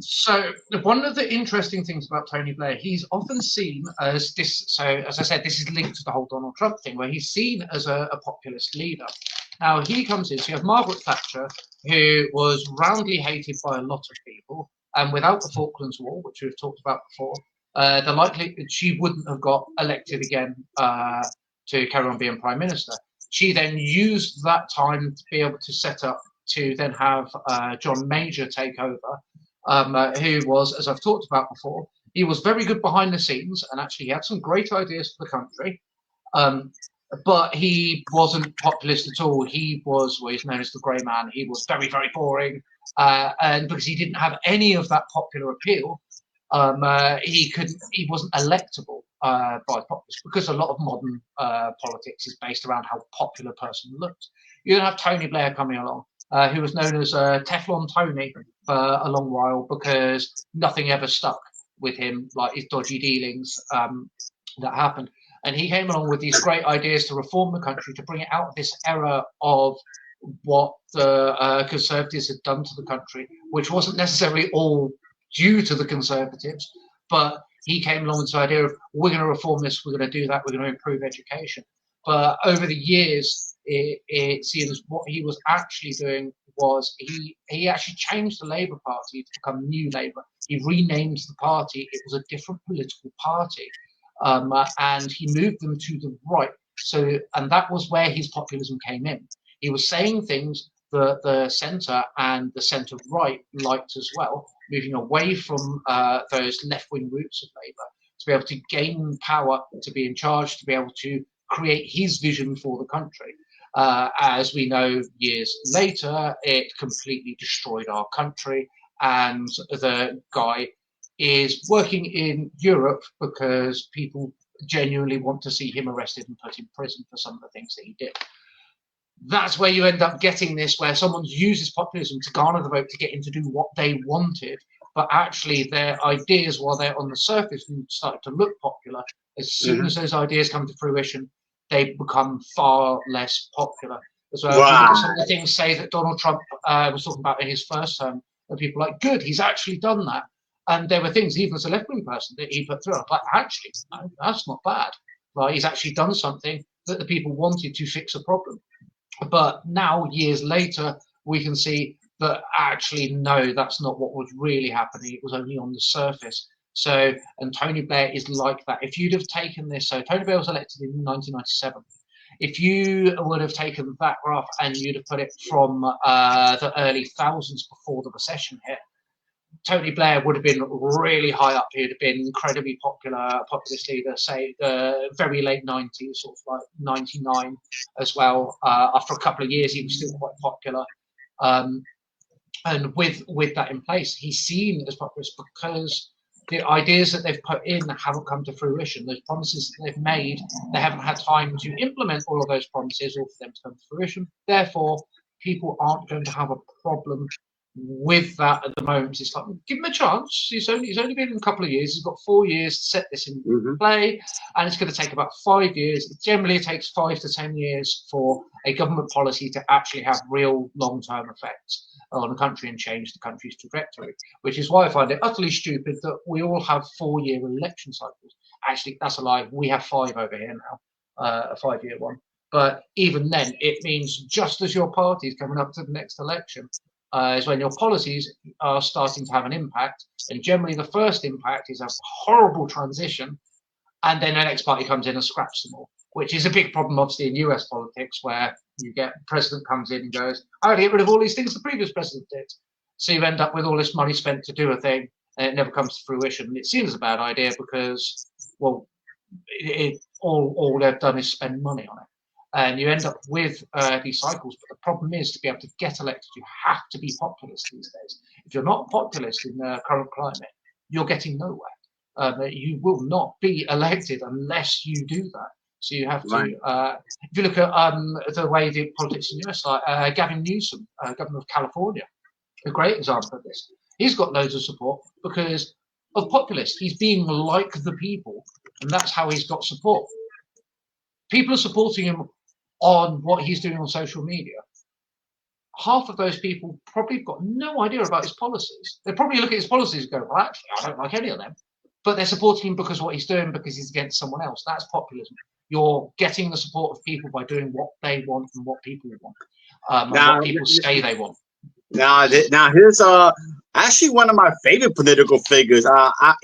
So one of the interesting things about Tony Blair, he's often seen as this. So as I said, this is linked to the whole Donald Trump thing, where he's seen as a populist leader. Now he comes in. So you have Margaret Thatcher, who was roundly hated by a lot of people, and without the Falklands War, which we've talked about before, the likelihood she wouldn't have got elected again to carry on being prime minister. She then used that time to be able to set up to then have John Major take over, who was, as I've talked about before, he was very good behind the scenes and actually he had some great ideas for the country. But he wasn't populist at all. He was, well, he's known as the Grey Man. He was very, very boring. And because he didn't have any of that popular appeal, he wasn't electable by populists, because a lot of modern politics is based around how popular a person looks. You then have Tony Blair coming along, who was known as Teflon Tony for a long while because nothing ever stuck with him, like his dodgy dealings that happened. And he came along with these great ideas to reform the country, to bring it out of this era of what the Conservatives had done to the country, which wasn't necessarily all due to the Conservatives, but he came along with this idea of, we're going to reform this, we're going to do that, we're going to improve education. But over the years, it seems what he was actually doing was he actually changed the Labour Party to become New Labour. He renamed the party. It was a different political party. And he moved them to the right. So, and that was where his populism came in. He was saying things that the centre and the centre right liked as well, moving away from those left-wing roots of Labour to be able to gain power, to be in charge, to be able to create his vision for the country. As we know, years later, it completely destroyed our country, and the guy is working in Europe because people genuinely want to see him arrested and put in prison for some of the things that he did. That's where you end up getting this, where someone uses populism to garner the vote to get him to do what they wanted, but actually their ideas, while they're on the surface and start to look popular, as soon as those ideas come to fruition, they become far less popular. As well, if you look at some of the things, say, that Donald Trump was talking about in his first term, and people are like, good, he's actually done that. And there were things, even as a left-wing person, that he put through. I'm like, actually, no, that's not bad. Like, he's actually done something that the people wanted to fix a problem. But now, years later, we can see that actually, no, that's not what was really happening. It was only on the surface. So, and Tony Blair is like that. If you'd have taken this, so Tony Blair was elected in 1997. If you would have taken that graph and you'd have put it from the early thousands before the recession hit, Tony Blair would have been really high up. He'd have been incredibly popular, populist leader, say the very late 90s, sort of like 99 as well. After a couple of years, he was still quite popular. And with that in place, he's seen as populist because the ideas that they've put in haven't come to fruition. Those promises that they've made, they haven't had time to implement all of those promises or for them to come to fruition. Therefore, people aren't going to have a problem with that at the moment. It's like, give him a chance. He's only been in a couple of years. He's got 4 years to set this in play, and it's going to take about 5 years. Generally, it takes 5 to 10 years for a government policy to actually have real long-term effects on the country and change the country's trajectory, which is why I find it utterly stupid that we all have 4-year election cycles. Actually, that's a lie. We have 5 over here now, a 5-year one. But even then, it means just as your party is coming up to the next election, is when your policies are starting to have an impact. And generally, the first impact is a horrible transition, and then the next party comes in and scraps them all, which is a big problem, obviously, in US politics, where you get president comes in and goes, I got to get rid of all these things the previous president did. So you end up with all this money spent to do a thing, and it never comes to fruition. And it seems a bad idea because, well, all they've done is spend money on it. And you end up with these cycles. But the problem is, to be able to get elected, you have to be populist these days. If you're not populist in the current climate, you're getting nowhere. You will not be elected unless you do that. So you have to, if you look at the way the politics in the US, like Gavin Newsom, governor of California, a great example of this. He's got loads of support because of populists. He's being like the people, and that's how he's got support. People are supporting him on what he's doing on social media. Half of those people probably got no idea about his policies. They probably look at his policies and go, well, actually, I don't like any of them. But they're supporting him because of what he's doing, because he's against someone else. That's populism. You're getting the support of people by doing what they want and what people want, and what people say they want. Now here's Actually, one of my favorite political figures.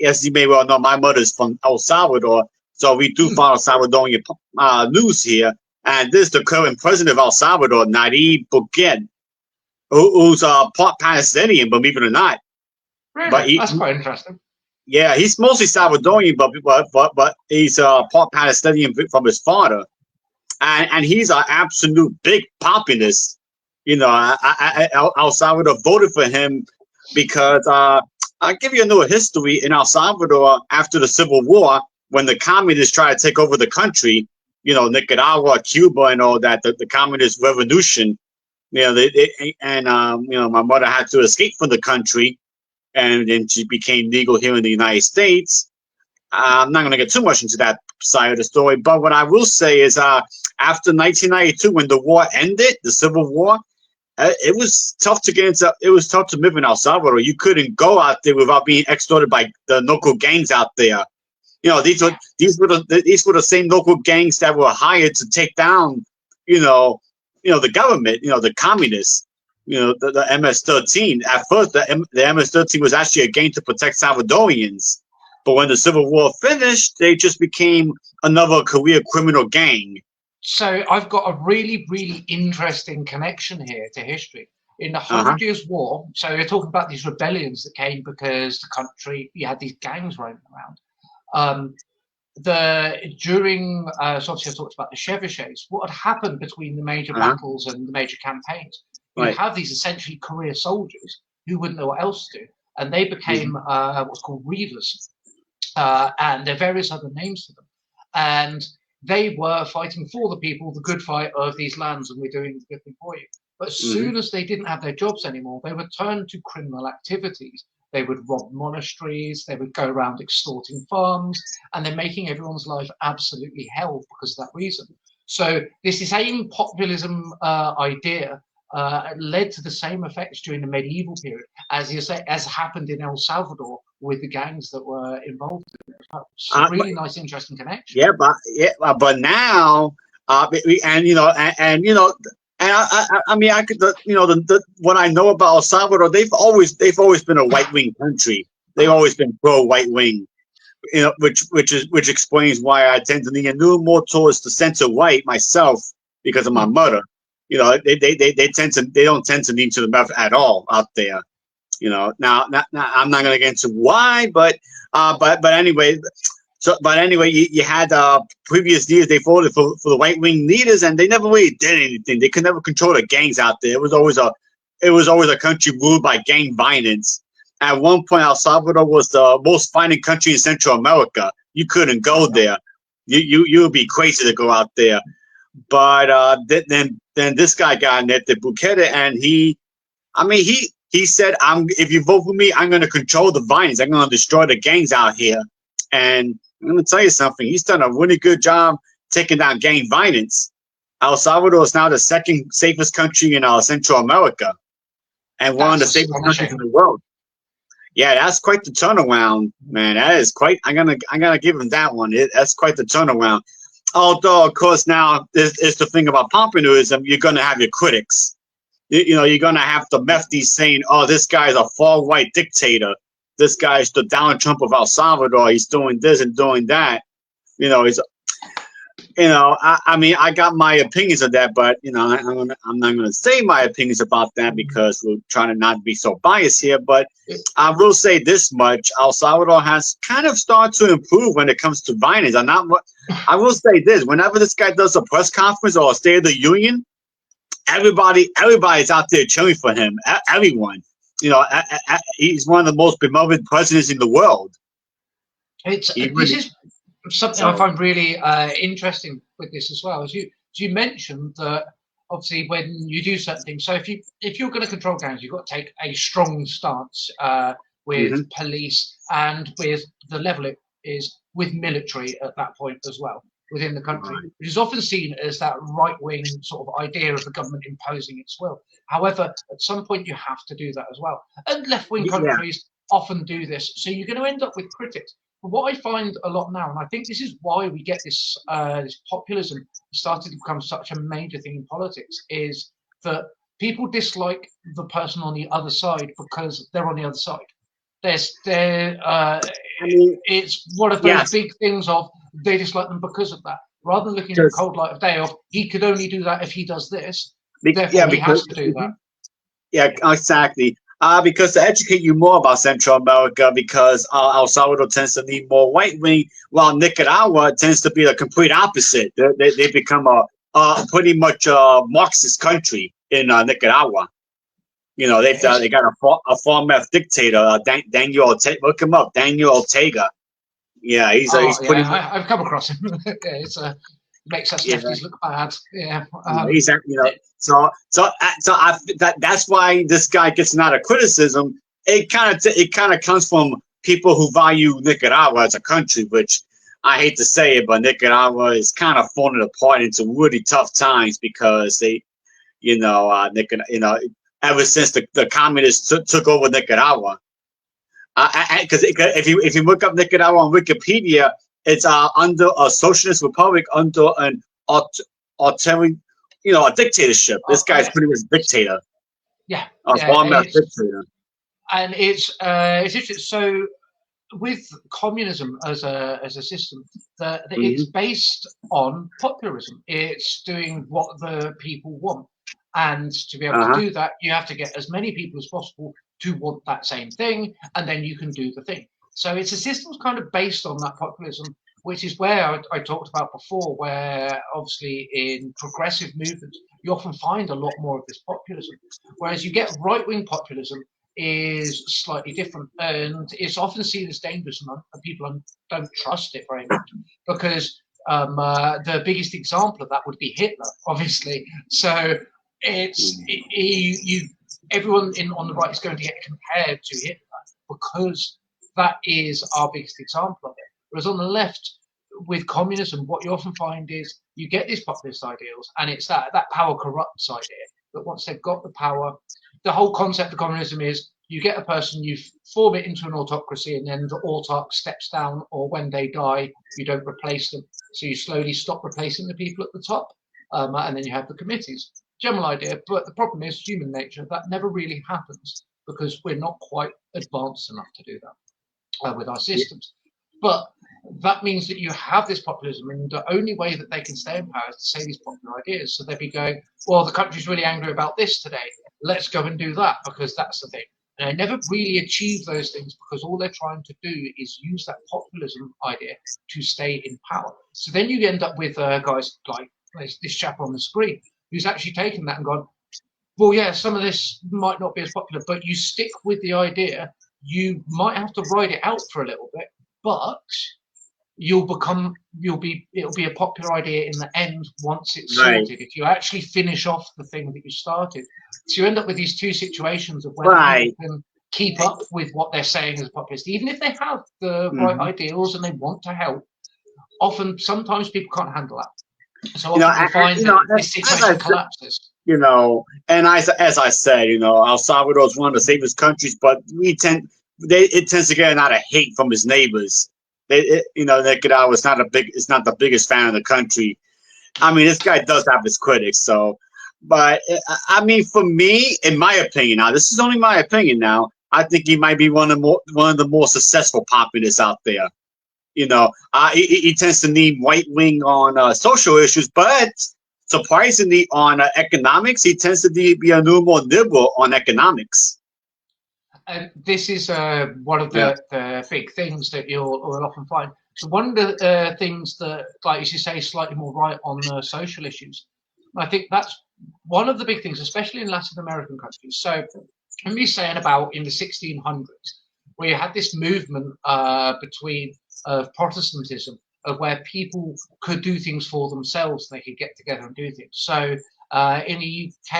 As you may well know, my mother's from El Salvador, so we do follow Salvadorian news here. And this is the current president of El Salvador, Nayib Bukele, who's part Palestinian, believe it or not. But Really? That's quite interesting. yeah, he's mostly Salvadorian, but he's part Palestinian from his father, and he's an absolute big populist. You know, El Salvador voted for him because I'll give you a little history in El Salvador after the Civil War when the communists tried to take over the country. You know, Nicaragua, Cuba, and all that. The communist revolution. You know, you know, my mother had to escape from the country, and then she became legal here in the United States. I'm not going to get too much into that side of the story, but what I will say is, after 1992, when the war ended, the Civil War, it was tough to get into. It was tough to live in El Salvador. You couldn't go out there without being extorted by the local gangs out there. You know, these were the same local gangs that were hired to take down, the government, the communists, the MS-13. At first, the MS-13 was actually a gang to protect Salvadorians, but when the Civil War finished, they just became another career criminal gang. So I've got a really, really interesting connection here to history. In the Hundred Years' War, so you're talking about these rebellions that came because the country, you had these gangs roaming around. During obviously I talked about the Chevauchés, what had happened between the major battles and the major campaigns, you have these essentially career soldiers who wouldn't know what else to do, and they became what's called reavers, and there are various other names for them, and they were fighting for the people, the good fight of these lands, and we're doing the good thing for you. But as soon as they didn't have their jobs anymore, they would turn to criminal activities. They would rob monasteries, they would go around extorting farms, and they're making everyone's life absolutely hell because of that reason. So this same populism idea led to the same effects during the medieval period, as you say, as happened in El Salvador with the gangs that were involved in it. It's a really nice, interesting connection. But now, I mean, I could, what I know about El Salvador, they've always been a right wing country. They've always been pro right wing, which explains why I tend to lean a little more towards the center right myself because of my mother. They don't tend to lean to the left at all out there. Now I'm not going to get into why, but anyway. But anyway, you had previous years they voted for the right wing leaders, and they never really did anything. They could never control the gangs out there. It was always a country ruled by gang violence. At one point, El Salvador was the most violent country in Central America. You couldn't go there. You would be crazy to go out there. But then this guy got elected, Bukele, and he said, if you vote for me, I'm going to control the violence. I'm going to destroy the gangs out here. And I'm going to tell you something. He's done a really good job taking down gang violence. El Salvador is now the second safest country in Central America, and one of the safest countries in the world. Yeah, that's quite the turnaround, man. That is quite. I'm gonna give him that one. That's quite the turnaround. Although, of course, now it's the thing about populism. You're gonna have your critics. You're gonna have the lefties saying, "Oh, this guy is a far right dictator. This guy's the Donald Trump of El Salvador. He's doing this and doing that." I got my opinions of that, but I'm not gonna say my opinions about that because we're trying to not be so biased here. But I will say this much: El Salvador has kind of started to improve when it comes to violence. I will say this: whenever this guy does a press conference or a State of the Union, everybody's out there cheering for him. Everyone. He's one of the most beloved presidents in the world. This is something I find really interesting with this as well. As you mentioned that obviously when you do certain things, so if you're going to control gangs, you've got to take a strong stance with police and with the level it is with military at that point as well within the country, which is often seen as that right-wing sort of idea of the government imposing its will. However, at some point you have to do that as well. And left-wing countries often do this. So you're going to end up with critics. But what I find a lot now, and I think this is why we get this populism started to become such a major thing in politics, is that people dislike the person on the other side because they're on the other side. I mean, It's one of those yes, big things of they dislike them because of that. Rather than looking in the because cold light of day of he could only do that if he does this, yeah, therefore he because has to do that. yeah, exactly. Because to educate you more about Central America, because El Salvador tends to lean more right wing, while Nicaragua tends to be the complete opposite. They become a pretty much a Marxist country in Nicaragua. You know, they got a former dictator, Daniel Ortega. Look him up, Daniel Ortega. Yeah, Oh he's pretty yeah, much I've come across him. Yeah, makes us yeah. lefties look bad. Yeah, He's that's why this guy gets a lot of criticism. It kind of comes from people who value Nicaragua as a country, which I hate to say it, but Nicaragua is kind of falling apart into really tough times because they, ever since the communists took over Nicaragua. Because if you look up Nicaragua on Wikipedia, it's under a socialist republic under an authoritarian, a dictatorship. This guy's yeah, pretty much a dictator, yeah, a yeah. former dictator. It's interesting. So with communism as a system, that it's Hmm. based on populism. It's doing what the people want, and to be able to Uh-huh. do that, you have to get as many people as possible to want that same thing, and then you can do the thing. So it's a system kind of based on that populism, which is where I talked about before, where obviously in progressive movements you often find a lot more of this populism, whereas you get right wing populism is slightly different, and it's often seen as dangerous, and people don't trust it very much because the biggest example of that would be Hitler, obviously. So you everyone on the right is going to get compared to Hitler because that is our biggest example of it. Whereas on the left, with communism, what you often find is you get these populist ideals, and it's that power corrupts idea. But once they've got the power, the whole concept of communism is you get a person, you form it into an autocracy, and then the autarch steps down, or when they die, you don't replace them. So you slowly stop replacing the people at the top, and then you have the committees. General idea, but the problem is human nature. That never really happens because we're not quite advanced enough to do that with our systems. But that means that you have this populism, and the only way that they can stay in power is to say these popular ideas. So they'd be going, well, the country's really angry about this today. Let's go and do that because that's the thing. And they never really achieve those things because all they're trying to do is use that populism idea to stay in power. So then you end up with guys like this chap on the screen who's actually taken that and gone, well, yeah, some of this might not be as popular, but you stick with the idea. You might have to ride it out for a little bit, but it'll be a popular idea in the end once it's Right. sorted, if you actually finish off the thing that you started. So you end up with these two situations of whether Right. people can keep up with what they're saying as a populist, even if they have the right Hmm. ideals and they want to help. Sometimes people can't handle that, so You know, often you'll find that this as I situation said, collapses. and as I said, El Salvador is one of the safest countries, but it tends to get a lot of hate from its neighbors. Nicaragua is it's not the biggest fan of the country. I mean, this guy does have his critics, so, but I mean, for me, in my opinion, now this is only my opinion. Now, I think he might be one of the more successful populists out there. He tends to lean right wing on social issues, but surprisingly, on economics, he tends to be a little more liberal on economics. And this is one of Yeah. the big things that you'll often find. So one of the things that, like as you say, is slightly more right on the social issues. I think that's one of the big things, especially in Latin American countries. So I'm really saying about in the 1600s, where you had this movement between Protestantism, of where people could do things for themselves, they could get together and do things. So in the UK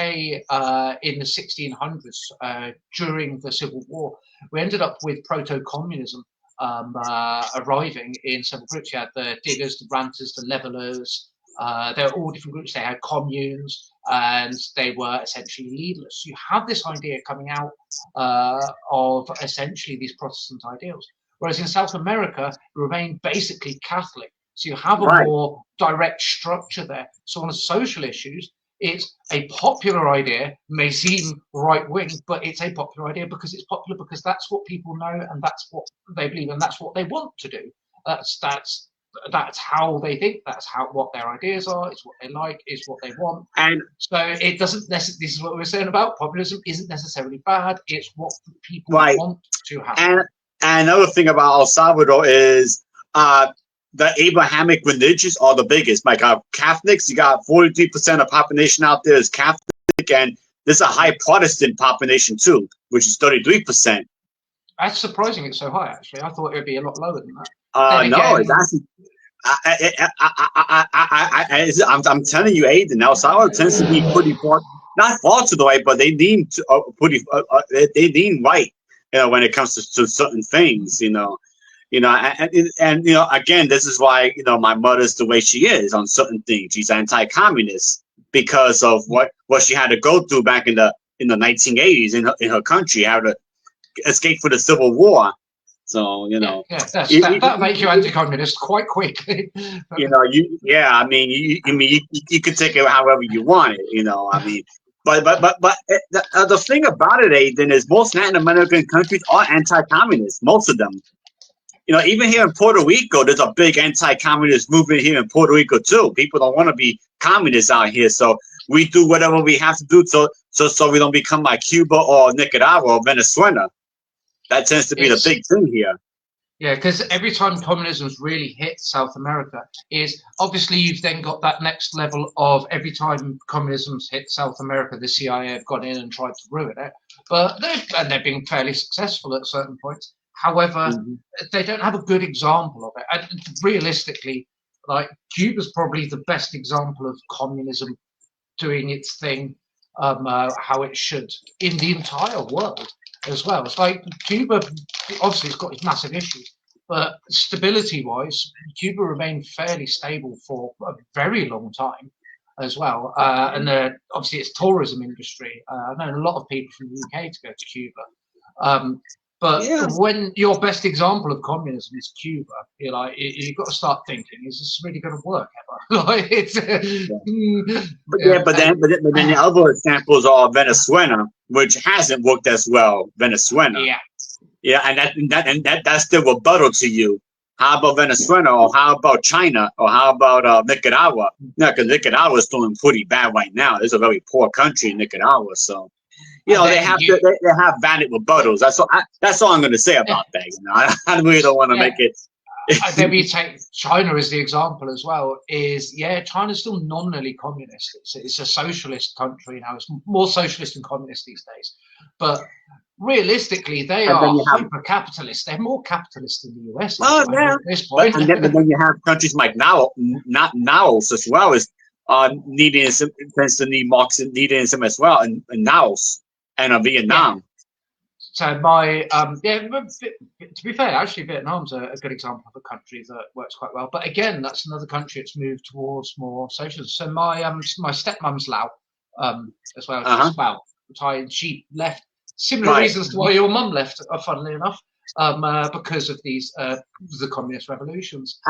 in the 1600s, during the Civil War, we ended up with proto-communism arriving in several groups. You had the diggers, the ranters, the levelers. They were all different groups. They had communes, and they were essentially leaderless. You have this idea coming out of essentially these Protestant ideals. Whereas in South America, it remained basically Catholic. So you have a Right. more direct structure there. So on the social issues, It's a popular idea, may seem right-wing, but it's a popular idea because it's popular, because that's what people know and that's what they believe and that's what they want to do. That's how they think. That's what their ideas are. It's what they like. It's what they want. And so it doesn't necessarily. This is what we were saying about populism. Isn't necessarily bad. It's what people want to have. And another thing about El Salvador is the Abrahamic religions are the biggest. Like Catholics, you got 43% of population out there is Catholic, and there's a high Protestant population too, which is 33%. That's surprising. It's so high. Actually, I thought it would be a lot lower than that. No, it's actually. I'm telling you, Aiden, El Salvador tends to be pretty far, not far to the right, but they lean they lean right, when it comes to certain things, and again, this is why my mother's the way she is on certain things. She's anti-communist because of what she had to go through back in the 1980s in her country, how to escape for the Civil War. So that makes you anti-communist quite quickly. you could take it however you want it. But the thing about it, Aiden, is most Latin American countries are anti-communist. Most of them. Even here in Puerto Rico, there's a big anti-communist movement here in Puerto Rico too. People don't want to be communists out here, so we do whatever we have to do so we don't become like Cuba or Nicaragua or Venezuela. That tends to be the big thing here. Yeah, because every time communism's really hit South America, is obviously you've then got that next level of every time communism's hit South America, the CIA have gone in and tried to ruin it, but they've been fairly successful at certain points. However, they don't have a good example of it. And realistically, like Cuba's probably the best example of communism doing its thing, how it should in the entire world as well. It's like Cuba, obviously, it's got its massive issues, but stability-wise, Cuba remained fairly stable for a very long time as well. And obviously, its tourism industry. I've known a lot of people from the UK to go to Cuba. But when your best example of communism is Cuba, you're like, you've got to start thinking, is this really going to work ever? Like, but then the other examples are Venezuela, which hasn't worked as well. Venezuela, and that's the rebuttal to you. How about Venezuela, or how about China, or how about Nicaragua? No, because Nicaragua is doing pretty bad right now. It's a very poor country, Nicaragua, so. They have valid rebuttals. That's all I'm going to say about that. I really don't want to make it. Then we take China as the example as well. China's still nominally communist. It's a socialist country now. It's more socialist than communist these days. But realistically, they are hyper capitalist. They're more capitalist than the US. At this point. And then you have countries like Laos as well as needing some Marxism as well, and Laos. And Vietnam. So to be fair, actually, Vietnam's a good example of a country that works quite well. But again, that's another country that's moved towards more socialism. So my stepmom's Lao as well. Retired. She left similar reasons to why your mum left. Funnily enough, because of these the communist revolutions.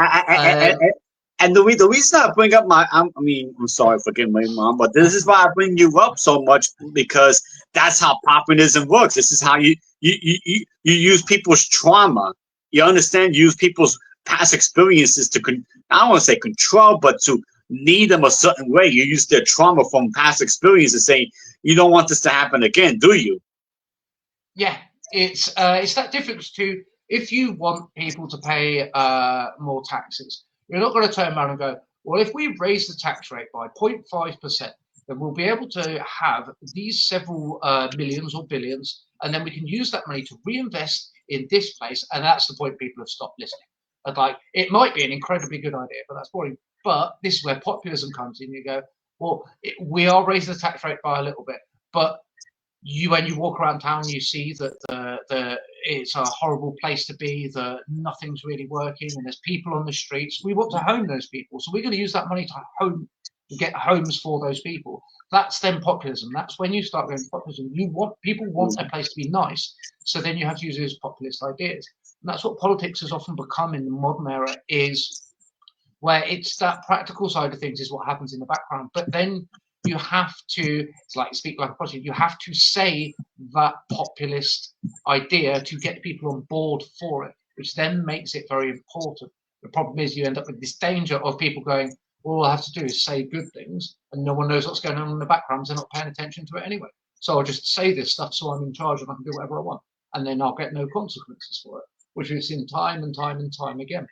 And the reason I bring up I'm sorry for getting my mom, but this is why I bring you up so much, because that's how populism works. This is how you use people's trauma. You understand? You use people's past experiences to, I don't want to say control, but to lead them a certain way. You use their trauma from past experiences, saying, you don't want this to happen again, do you? Yeah, it's that difference to, if you want people to pay more taxes, you're not going to turn around and go, well, if we raise the tax rate by 0.5%, then we'll be able to have these several millions or billions, and then we can use that money to reinvest in this place. And that's the point people have stopped listening. And like, it might be an incredibly good idea, but that's boring. But this is where populism comes in. You go, well, we are raising the tax rate by a little bit, but when you walk around town, you see that it's a horrible place to be, that nothing's really working, and there's people on the streets. We want to home those people, so we're going to use that money to get homes for those people. That's then populism. That's when you start going populism. People want a place to be nice, so then you have to use those populist ideas. And that's what politics has often become in the modern era, is where it's that practical side of things is what happens in the background. But then you have to, it's like speak like a project, you have to say that populist idea to get people on board for it, which then makes it very important. The problem is you end up with this danger of people going, all I have to do is say good things, and no one knows what's going on in the background, they're not paying attention to it anyway. So I'll just say this stuff so I'm in charge and I can do whatever I want, and then I'll get no consequences for it, which we've seen time and time and time again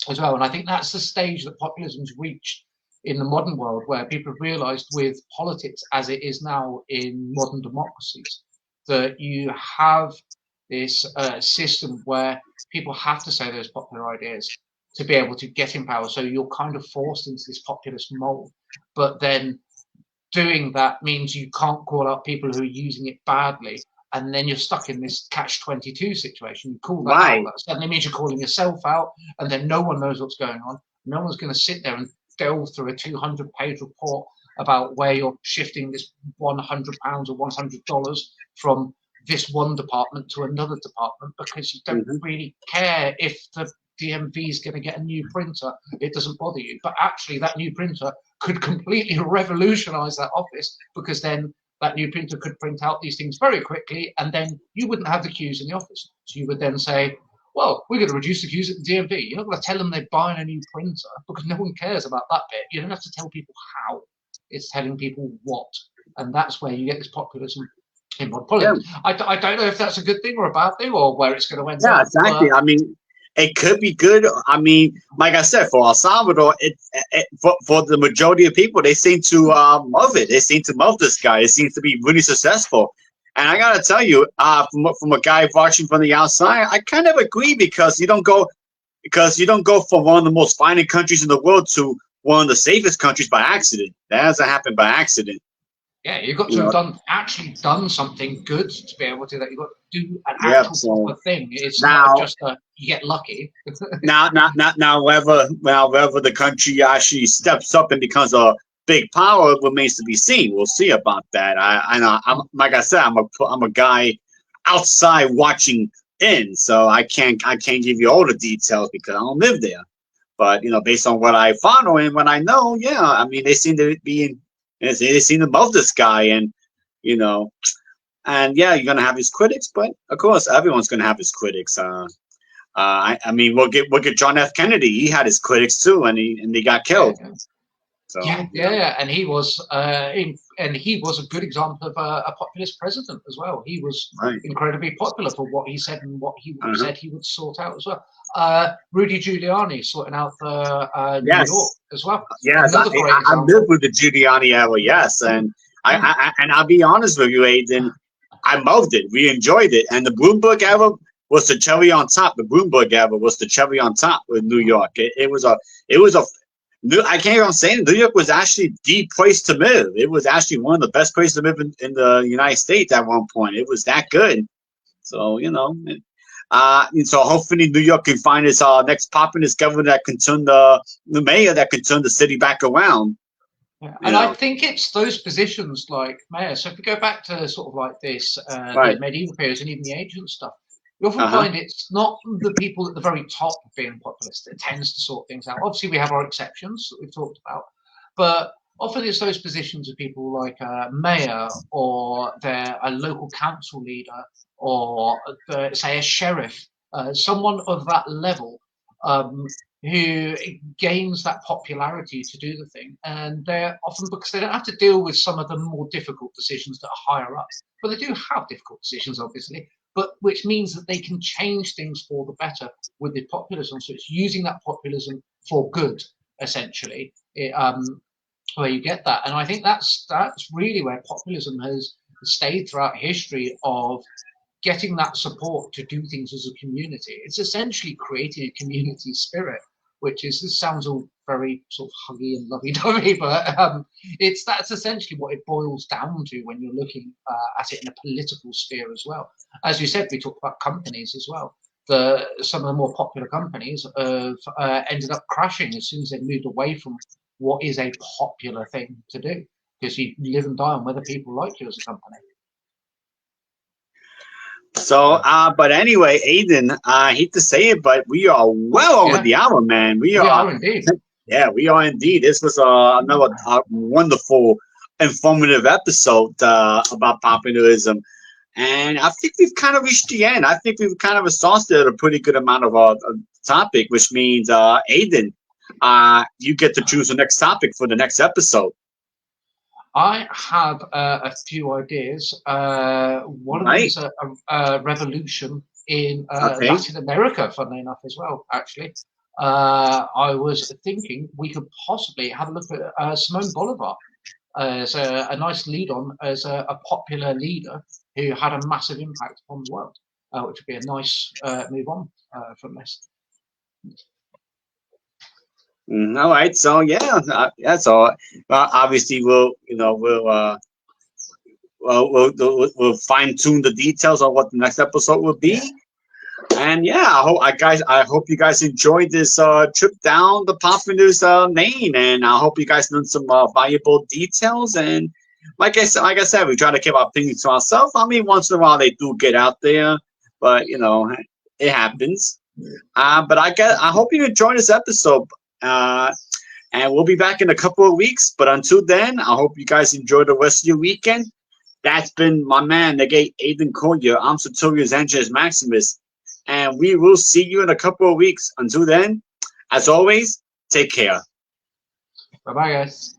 as well. And I think that's the stage that populism's reached in the modern world, where people have realized with politics as it is now in modern democracies, that you have this system where people have to say those popular ideas to be able to get in power. So you're kind of forced into this populist mold, but then doing that means you can't call out people who are using it badly, and then you're stuck in this catch-22 situation. You call that out, that suddenly means you're calling yourself out, and then no one knows what's going on. No one's going to sit there and delve through a 200-page report about where you're shifting this £100 or $100 from this one department to another department, because you don't really care if the DMV is going to get a new printer. It doesn't bother you. But actually, that new printer could completely revolutionize that office, because then that new printer could print out these things very quickly, and then you wouldn't have the queues in the office. So you would then say, well, we're going to reduce the queues at the DMV. You're not going to tell them they're buying a new printer, because no one cares about that bit. You don't have to tell people how. It's telling people what. And that's where you get this populism in modern politics. Yeah. I don't know if that's a good thing or a bad thing, or where it's going to end up. Yeah, exactly. I mean, it could be good. I mean, like I said, for El Salvador, for the majority of people, they seem to love it. They seem to love this guy. It seems to be really successful. And I gotta tell you, from a guy watching from the outside, I kind of agree, because you don't go from one of the most violent countries in the world to one of the safest countries by accident. That doesn't happen by accident. Yeah, you've got to have actually done something good to be able to do that. You've got to do an actual proper thing. It's not just you get lucky. now, whether the country actually steps up and becomes a big power remains to be seen. We'll see about that. I'm like I said, I'm a guy outside watching in, so I can't give you all the details because I don't live there. But based on what I follow and what I know, yeah, I mean, they seem to be they seem to love this guy, and and yeah, you're gonna have his critics, but of course, everyone's gonna have his critics. I mean, look at John F. Kennedy. He had his critics too, and he got killed. Yeah. So, yeah, and he was a good example of a populist president as well. He was incredibly popular for what he said and what he said he would sort out as well. Rudy Giuliani sorting out the New York as well. Yes, I lived with the Giuliani era. Yes, and I'll be honest with you, Aiden. I loved it. We enjoyed it, and the Bloomberg era was the cherry on top. The Bloomberg era was the cherry on top with New York. It was a I can't even say it. New York was actually the place to live. It was actually one of the best places to live in the United States at one point. It was that good. So, so hopefully New York can find its next populist governor that can turn the mayor that can turn the city back around. Yeah. And I think it's those positions like mayor. So if we go back to sort of like this, the medieval periods and even the ancient stuff, you often find it's not the people at the very top of being populist that tends to sort things out. Obviously, we have our exceptions that we've talked about, but often it's those positions of people like a mayor or a local council leader or, say, a sheriff, someone of that level who gains that popularity to do the thing. And they're often, because they don't have to deal with some of the more difficult decisions that are higher up, but they do have difficult decisions, obviously. But which means that they can change things for the better with the populism. So it's using that populism for good, essentially, where you get that. And I think that's really where populism has stayed throughout history, of getting that support to do things as a community. It's essentially creating a community spirit, this sounds all very sort of huggy and lovey-dovey, but that's essentially what it boils down to when you're looking at it in a political sphere as well. As you said, we talked about companies as well. Some of the more popular companies have ended up crashing as soon as they moved away from what is a popular thing to do, because you live and die on whether people like you as a company. So, but anyway, Aiden, I hate to say it, but we are well over the hour, man. We are indeed. Yeah, we are indeed. This was another wonderful informative episode about populism. And I think we've kind of reached the end. I think we've kind of exhausted a pretty good amount of our topic, which means, Aiden, you get to choose the next topic for the next episode. I have a few ideas. One of them is a revolution in Latin America, funnily enough, as well, actually. I was thinking we could possibly have a look at Simone Bolivar as a nice lead-on as a popular leader who had a massive impact on the world, which would be a nice move on from this. All right, so yeah, so obviously we'll fine tune the details of what the next episode will be. And yeah, I hope you guys enjoyed this trip down the Populist lane, and I hope you guys learned some valuable details. And like I said, we try to keep our opinions to ourselves. I mean, once in a while they do get out there, but it happens. But I hope you enjoyed this episode. And we'll be back in a couple of weeks. But until then, I hope you guys enjoy the rest of your weekend. That's been my man, the gay Aiden Collier. I'm Sartorius Sanchez Maximus. And we will see you in a couple of weeks. Until then, as always, take care. Bye-bye, guys.